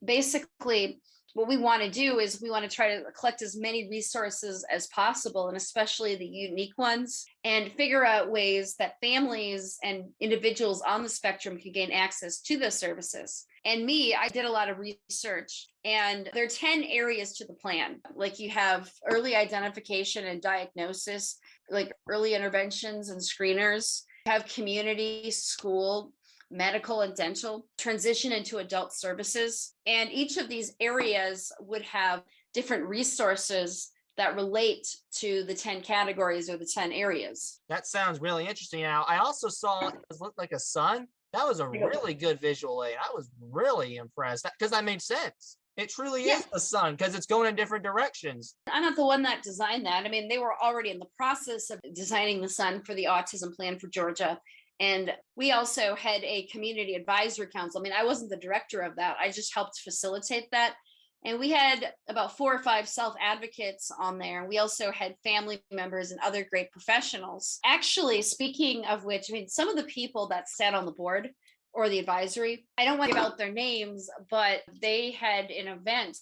basically what we want to do is we want to try to collect as many resources as possible, and especially the unique ones, and figure out ways that families and individuals on the spectrum can gain access to those services. And I did a lot of research, and there are 10 areas to the plan. Like, you have early identification and diagnosis, like early interventions and screeners, you have community, school, medical and dental, transition into adult services. And each of these areas would have different resources that relate to the 10 categories or the 10 areas. That sounds really interesting. Now, I also saw it looked like a sun. That was a really good visual aid. I was really impressed because that made sense. It truly is the sun because it's going in different directions. I'm not the one that designed that. I mean, they were already in the process of designing the sun for the Autism Plan for Georgia. And we also had a community advisory council. I mean, I wasn't the director of that. I just helped facilitate that. And we had about 4 or 5 self-advocates on there. We also had family members and other great professionals. Actually, speaking of which, I mean, some of the people that sat on the board or the advisory, I don't want to give out their names, but they had an event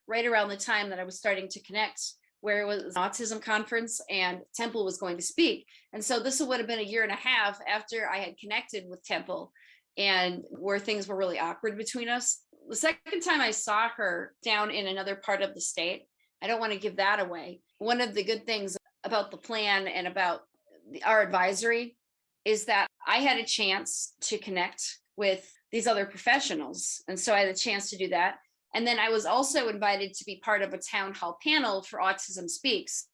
right around the time that I was starting to connect, where it was an autism conference and Temple was going to speak. And so this would have been a year and a half after I had connected with Temple, and where things were really awkward between us. The second time I saw her down in another part of the state, I don't want to give that away. One of the good things about the plan and about our advisory is that I had a chance to connect with these other professionals. And so I had a chance to do that. And then I was also invited to be part of a town hall panel for Autism Speaks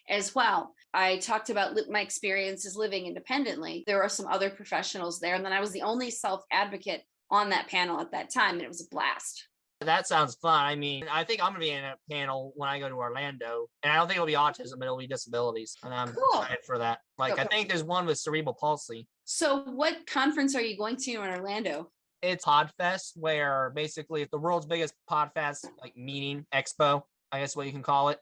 as well. I talked about my experiences living independently. There are some other professionals there. And then I was the only self-advocate on that panel at that time. And it was a blast. That sounds fun. I mean, I think I'm going to be in a panel when I go to Orlando. And I don't think it'll be autism, but it'll be disabilities. And I'm excited for that. Like, I think there's one with cerebral palsy. So what conference are you going to in Orlando? It's Podfest, where basically it's the world's biggest Podfest, like meeting expo, I guess what you can call it.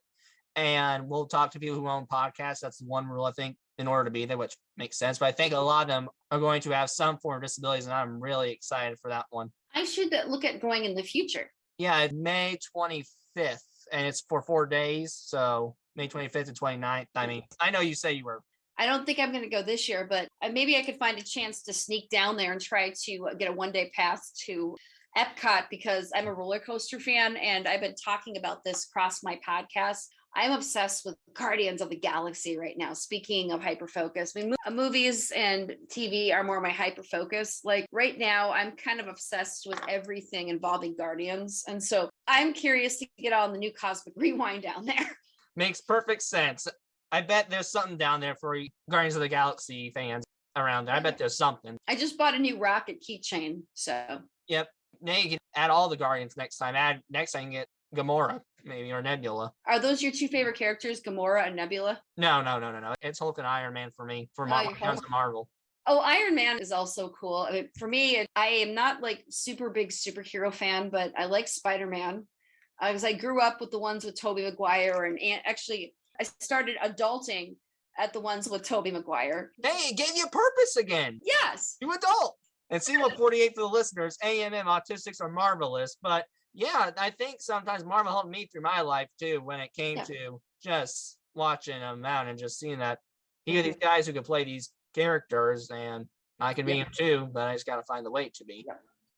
And we'll talk to people who own podcasts. That's the one rule, I think, in order to be there, which makes sense. But I think a lot of them are going to have some form of disabilities, and I'm really excited for that one. I should look at going in the future. Yeah, it's May 25th, and it's for 4 days. So May 25th and 29th. I mean, I know you say you were. I don't think I'm going to go this year, but maybe I could find a chance to sneak down there and try to get a one-day pass to Epcot, because I'm a roller coaster fan, and I've been talking about this across my podcast. I'm obsessed with Guardians of the Galaxy right now. Speaking of hyperfocus, I mean, movies and TV are more my hyperfocus. Like right now, I'm kind of obsessed with everything involving Guardians. And so I'm curious to get on the new Cosmic Rewind down there. Makes perfect sense. I bet there's something down there for Guardians of the Galaxy fans around there. I bet there's something. I just bought a new rocket keychain. So. Yep. Now you can add all the Guardians next time. Next time you can get Gamora, maybe, or Nebula. Are those your 2 favorite characters, Gamora and Nebula? No. It's Hulk and Iron Man for me, for Marvel. Oh, Iron Man is also cool. I mean, for me, I am not like super big superhero fan, but I like Spider-Man because I grew up with the ones with Tobey Maguire, and actually I started adulting at the ones with Tobey Maguire. Hey, it gave you purpose again. Yes. You adult. And C148 for the listeners, AMM autistics are marvelous, but yeah, I think sometimes Marvel helped me through my life too when it came to just watching them out and just seeing that here are these guys who could play these characters, and I can be them too, but I just got to find the way to be.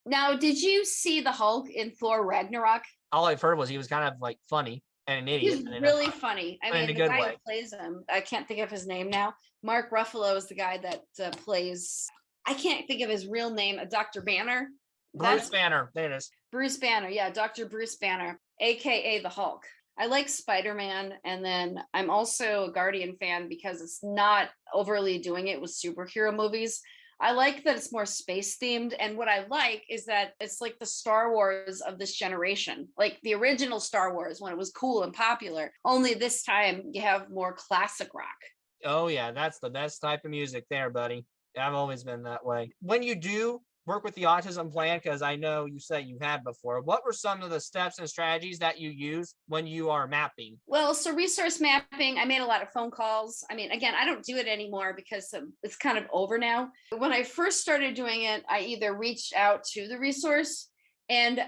Now, did you see the Hulk in Thor Ragnarok? All I've heard was he was kind of like funny and an idiot. He's really funny. I mean, the guy who plays him, I can't think of his name now. Mark Ruffalo is the guy that plays, I can't think of his real name, Dr. Banner. Bruce Banner, there it is. Bruce Banner, yeah, Dr. Bruce Banner, aka the Hulk. I like Spider-Man, and then I'm also a Guardian fan because it's not overly doing it with superhero movies. I like that it's more space themed, and what I like is that it's like the Star Wars of this generation, like the original Star Wars when it was cool and popular, only this time you have more classic rock. Oh yeah, that's the best type of music there, buddy. I've always been that way. When you do work with the Autism Plan, because I know you said you had before, what were some of the steps and strategies that you use when you are mapping? Well, so resource mapping, I made a lot of phone calls. I mean, again, I don't do it anymore because it's kind of over now. When I first started doing it, I either reached out to the resource, and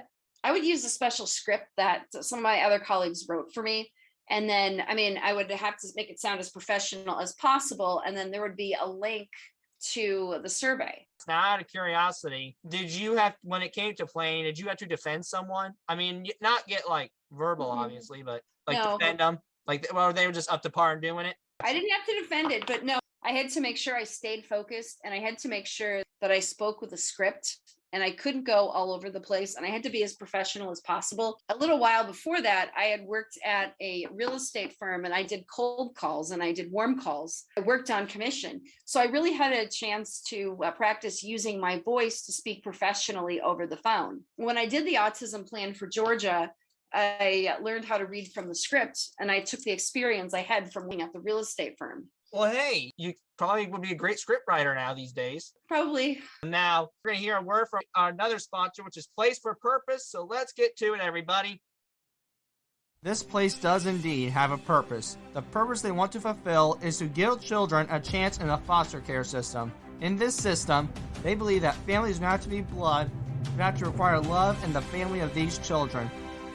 I would use a special script that some of my other colleagues wrote for me. And then, I mean, I would have to make it sound as professional as possible. And then there would be a link to the survey. Now, out of curiosity, did you have, when it came to playing, did you have to defend someone? I mean, not get like verbal, obviously, but like No. defend them? Like, well, they were just up to par and doing it? I didn't have to defend it, but no, I had to make sure I stayed focused and I had to make sure that I spoke with a script and I couldn't go all over the place and I had to be as professional as possible. A little while before that, I had worked at a real estate firm and I did cold calls and I did warm calls. I worked on commission. So I really had a chance to practice using my voice to speak professionally over the phone. When I did the Autism Plan for Georgia, I learned how to read from the script and I took the experience I had from being at the real estate firm. Well, hey, you probably would be a great script writer now these days. Probably. Now, we're going to hear a word from another sponsor, which is Place for Purpose. So let's get to it, everybody. This place does indeed have a purpose. The purpose they want to fulfill is to give children a chance in the foster care system. In this system, they believe that families do not have to be blood, but have to require love in the family of these children.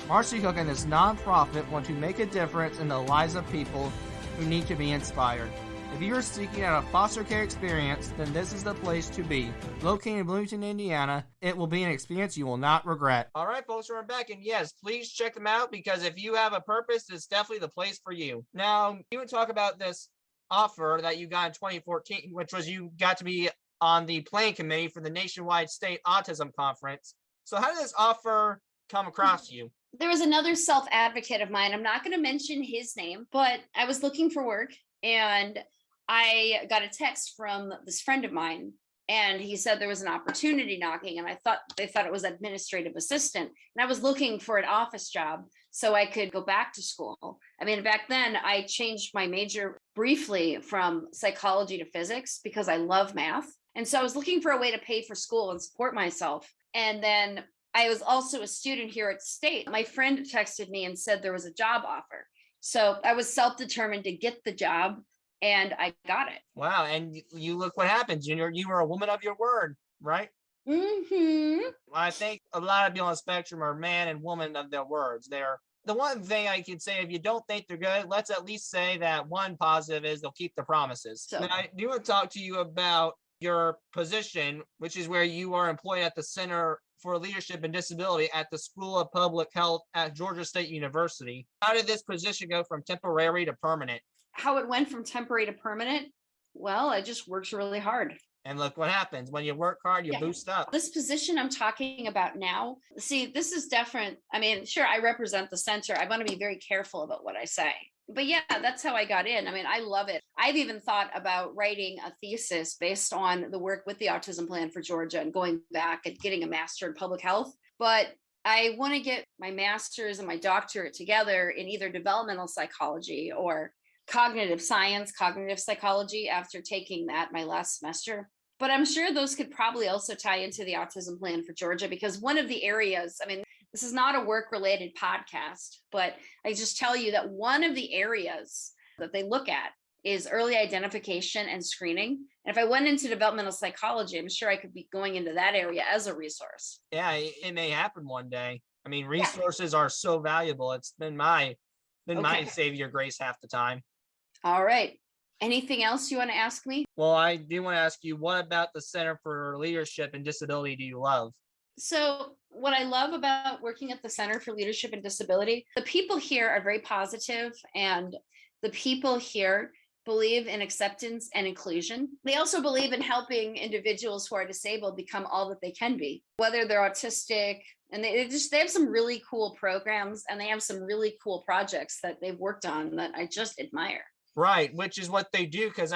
Marcy Cook and this nonprofit want to make a difference in the lives of people who need to be inspired. If you are seeking out a foster care experience, then this is the place to be. Located in Bloomington, Indiana, it will be an experience you will not regret. All right, folks, we're back. And yes, please check them out because if you have a purpose, it's definitely the place for you. Now, you would talk about this offer that you got in 2014, which was you got to be on the planning committee for the nationwide state autism conference. So how did this offer come across you? There was another self-advocate of mine. I'm not going to mention his name, but I was looking for work and I got a text from this friend of mine and he said there was an opportunity knocking and they thought it was administrative assistant and I was looking for an office job so I could go back to school. I mean, back then I changed my major briefly from psychology to physics because I love math. And so I was looking for a way to pay for school and support myself. And then I was also a student here at State. My friend texted me and said there was a job offer. So I was self-determined to get the job and I got it. Wow. And you look what happens. You were a woman of your word, right? Mm-hmm. I think a lot of people on the spectrum are man and woman of their words. They're the one thing I can say, if you don't think they're good, let's at least say that one positive is they'll keep their promises. So, now, I do want to talk to you about your position, which is where you are employed at the Center for Leadership and Disability at the School of Public Health at Georgia State University. How did this position go from temporary to permanent? how it went from temporary to permanent? Well, I just worked really hard. And look what happens. When you work hard, you boost up. This position I'm talking about now, see, this is different. I mean, sure, I represent the center. I want to be very careful about what I say. But yeah, that's how I got in. I mean, I love it. I've even thought about writing a thesis based on the work with the Autism Plan for Georgia and going back and getting a master in public health. But I want to get my master's and my doctorate together in either developmental psychology or cognitive science, cognitive psychology after taking that my last semester. But I'm sure those could probably also tie into the Autism Plan for Georgia, because one of the areas, I mean, this is not a work-related podcast, but I just tell you that one of the areas that they look at is early identification and screening. And if I went into developmental psychology, I'm sure I could be going into that area as a resource. Yeah, it may happen one day. I mean, resources are so valuable. It's been my savior grace half the time. All right. Anything else you want to ask me? Well, I do want to ask you, what about the Center for Leadership and Disability do you love? So what I love about working at the Center for Leadership and Disability, the people here are very positive, and the people here believe in acceptance and inclusion. They also believe in helping individuals who are disabled become all that they can be, whether they're autistic, and they have some really cool programs, and they have some really cool projects that they've worked on that I just admire. Right, which is what they do, because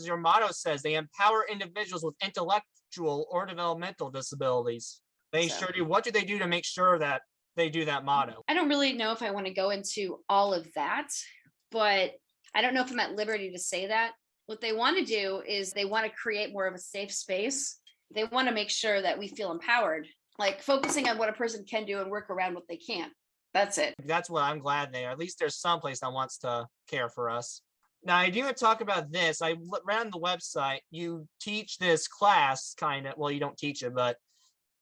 your motto says they empower individuals with intellectual or developmental disabilities. They sure do. What do they do to make sure that they do that motto? I don't really know if I want to go into all of that, but I don't know if I'm at liberty to say that. What they want to do is they want to create more of a safe space. They want to make sure that we feel empowered, like focusing on what a person can do and work around what they can't. That's it. That's what I'm glad they are. At least there's some place that wants to care for us. Now, I do want to talk about this. I ran the website. You teach this class, kind of. Well, you don't teach it, but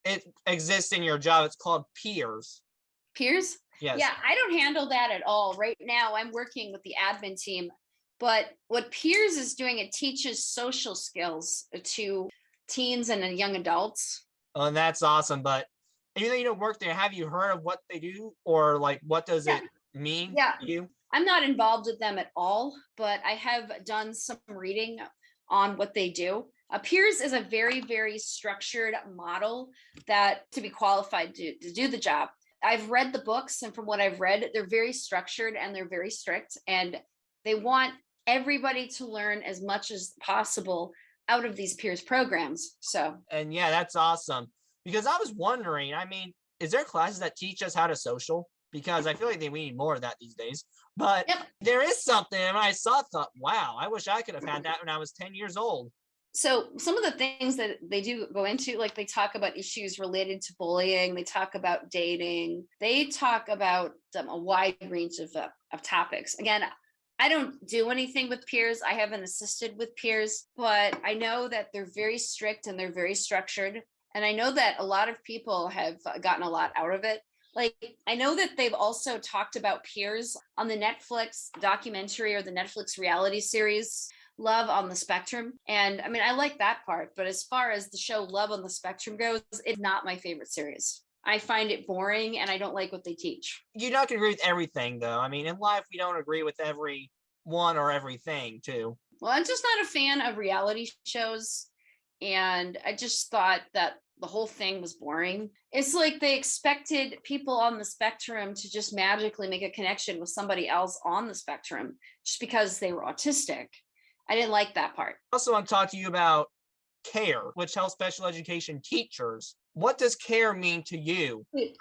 it exists in your job. It's called peers. Peers? Yes. Yeah, I don't handle that at all. Right now, I'm working with the admin team. But what peers is doing, it teaches social skills to teens and young adults. Oh, and that's awesome. But even though you don't work there, have you heard of what they do, or like what does Yeah. it mean Yeah. to you? I'm not involved with them at all, but I have done some reading on what they do. Peers is a very, very structured model that to be qualified to do the job. I've read the books, and from what I've read, they're very structured and they're very strict, and they want everybody to learn as much as possible out of these peers programs. So, And yeah, that's awesome. Because I was wondering, I mean, is there classes that teach us how to social? Because I feel like we need more of that these days. But yep. there is something, and I thought, wow, I wish I could have had that when I was 10 years old. So some of the things that they do go into, like they talk about issues related to bullying, they talk about dating, they talk about a wide range of topics. Again, I don't do anything with peers. I haven't assisted with peers, but I know that they're very strict and they're very structured. And I know that a lot of people have gotten a lot out of it. Like, I know that they've also talked about peers on the Netflix documentary or the Netflix reality series, Love on the Spectrum. And I mean, I like that part, but as far as the show Love on the Spectrum goes, it's not my favorite series. I find it boring and I don't like what they teach. You're not going to agree with everything, though. I mean, in life, we don't agree with every one or everything, too. Well, I'm just not a fan of reality shows. And I just thought that the whole thing was boring. It's like they expected people on the spectrum to just magically make a connection with somebody else on the spectrum just because they were autistic. I didn't like that part. I also want to talk to you about CARE, which helps special education teachers. What does CARE mean to you? Really?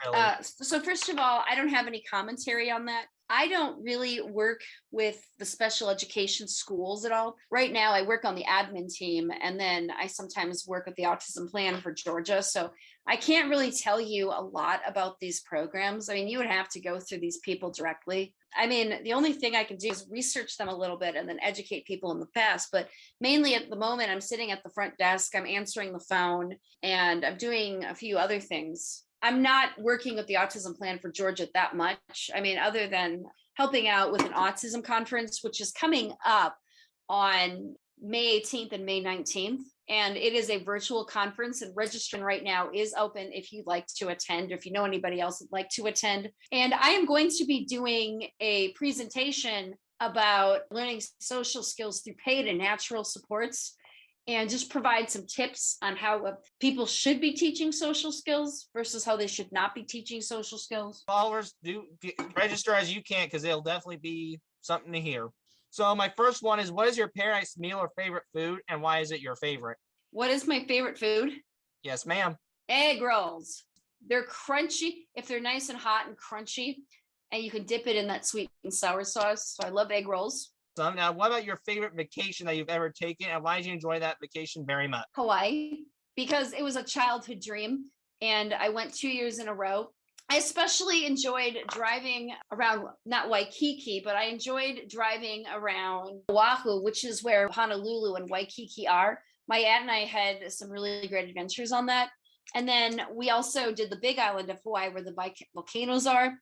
So first of all, I don't have any commentary on that. I don't really work with the special education schools at all. Right now, I work on the admin team, and then I sometimes work with the Autism Plan for Georgia. So I can't really tell you a lot about these programs. I mean, you would have to go through these people directly. I mean, the only thing I can do is research them a little bit and then educate people in the past. But mainly at the moment, I'm sitting at the front desk, I'm answering the phone, and I'm doing a few other things. I'm not working with the Autism Plan for Georgia that much. I mean, other than helping out with an autism conference, which is coming up on May 18th and May 19th. And it is a virtual conference, and registering right now is open if you'd like to attend, or if you know anybody else would like to attend. And I am going to be doing a presentation about learning social skills through paid and natural supports, and just provide some tips on how people should be teaching social skills versus how they should not be teaching social skills. Followers, do register as you can, because it'll definitely be something to hear. So my first one is, what is your paradise meal or favorite food, and why is it your favorite? What is my favorite food? Yes, ma'am. Egg rolls. They're crunchy. If they're nice and hot and crunchy, and you can dip it in that sweet and sour sauce. So I love egg rolls. So now, what about your favorite vacation that you've ever taken, and why did you enjoy that vacation very much? Hawaii, because it was a childhood dream, and I went 2 years in a row. I especially enjoyed driving around, not Waikiki, but I enjoyed driving around Oahu, which is where Honolulu and Waikiki are. My aunt and I had some really great adventures on that. And then we also did the Big Island of Hawaii, where the volcanoes are.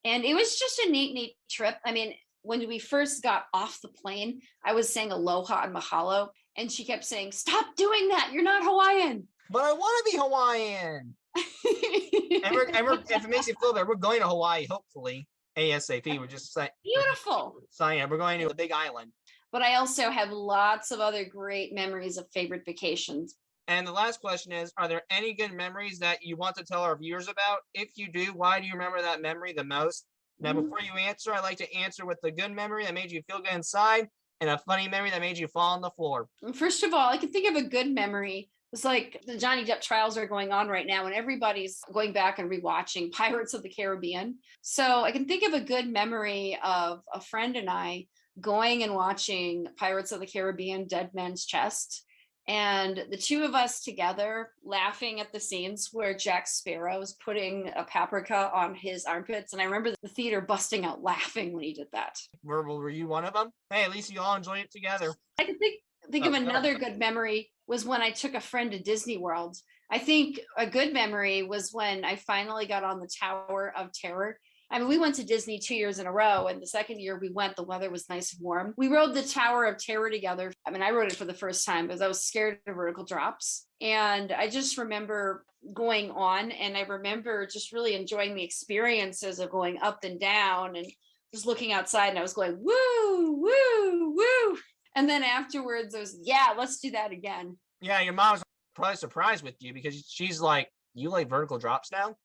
And it was just a neat trip. I mean, when we first got off the plane, I was saying aloha and mahalo, and she kept saying, "Stop doing that. You're not Hawaiian." But I want to be Hawaiian. If it makes you feel better, we're going to Hawaii, hopefully, ASAP. We're just beautiful. We're going to a big island. But I also have lots of other great memories of favorite vacations. And the last question is, are there any good memories that you want to tell our viewers about? If you do, why do you remember that memory the most? Now, before you answer, I like to answer with the good memory that made you feel good inside, and a funny memory that made you fall on the floor. First of all, I can think of a good memory. It's like the Johnny Depp trials are going on right now, and everybody's going back and rewatching Pirates of the Caribbean. So I can think of a good memory of a friend and I going and watching Pirates of the Caribbean, Dead Man's Chest. And the two of us together laughing at the scenes where Jack Sparrow is putting a paprika on his armpits. And I remember the theater busting out laughing when he did that. Were you one of them? Hey, at least you all enjoyed it together. I can think of another good memory was when I took a friend to Disney World. I think a good memory was when I finally got on the Tower of Terror. I mean, we went to Disney 2 years in a row, and the second year we went, the weather was nice and warm. We rode the Tower of Terror together. I mean, I rode it for the first time because I was scared of vertical drops. And I just remember going on, and I remember just really enjoying the experiences of going up and down and just looking outside, and I was going, woo, woo, woo. And then afterwards, I was, yeah, let's do that again. Yeah, your mom's probably surprised with you because she's like, you like vertical drops now?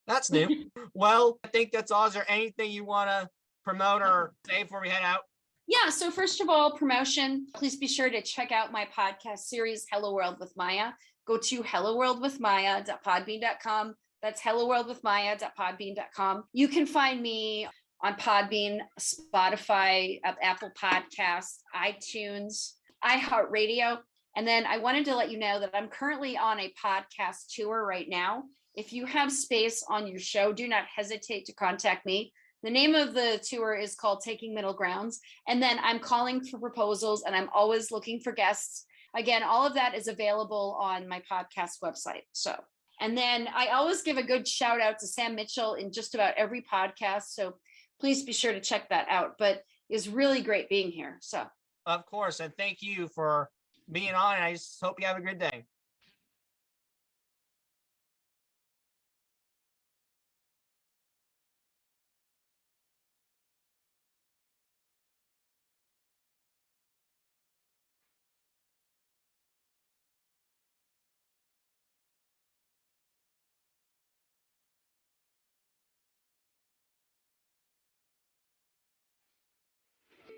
That's new. Well, I think that's all. Is there anything you want to promote or say before we head out? Yeah, so first of all, promotion. Please be sure to check out my podcast series, Hello World with Miyah. Go to helloworldwithmiyah.podbean.com. That's helloworldwithmiyah.podbean.com. You can find me on Podbean, Spotify, Apple Podcasts, iTunes, iHeartRadio. And then I wanted to let you know that I'm currently on a podcast tour right now. If you have space on your show, do not hesitate to contact me. The name of the tour is called Taking Middle Grounds. And then I'm calling for proposals, and I'm always looking for guests. Again, all of that is available on my podcast website. So, and then I always give a good shout out to Sam Mitchell in just about every podcast. So please be sure to check that out. But it's really great being here. So, of course. And thank you for being on. And I just hope you have a good day.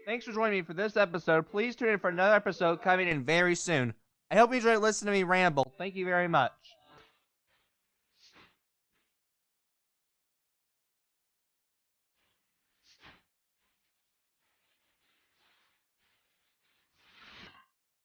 Thanks for joining me for this episode. Please tune in for another episode coming in very soon. I hope you enjoyed listening to me ramble. Thank you very much.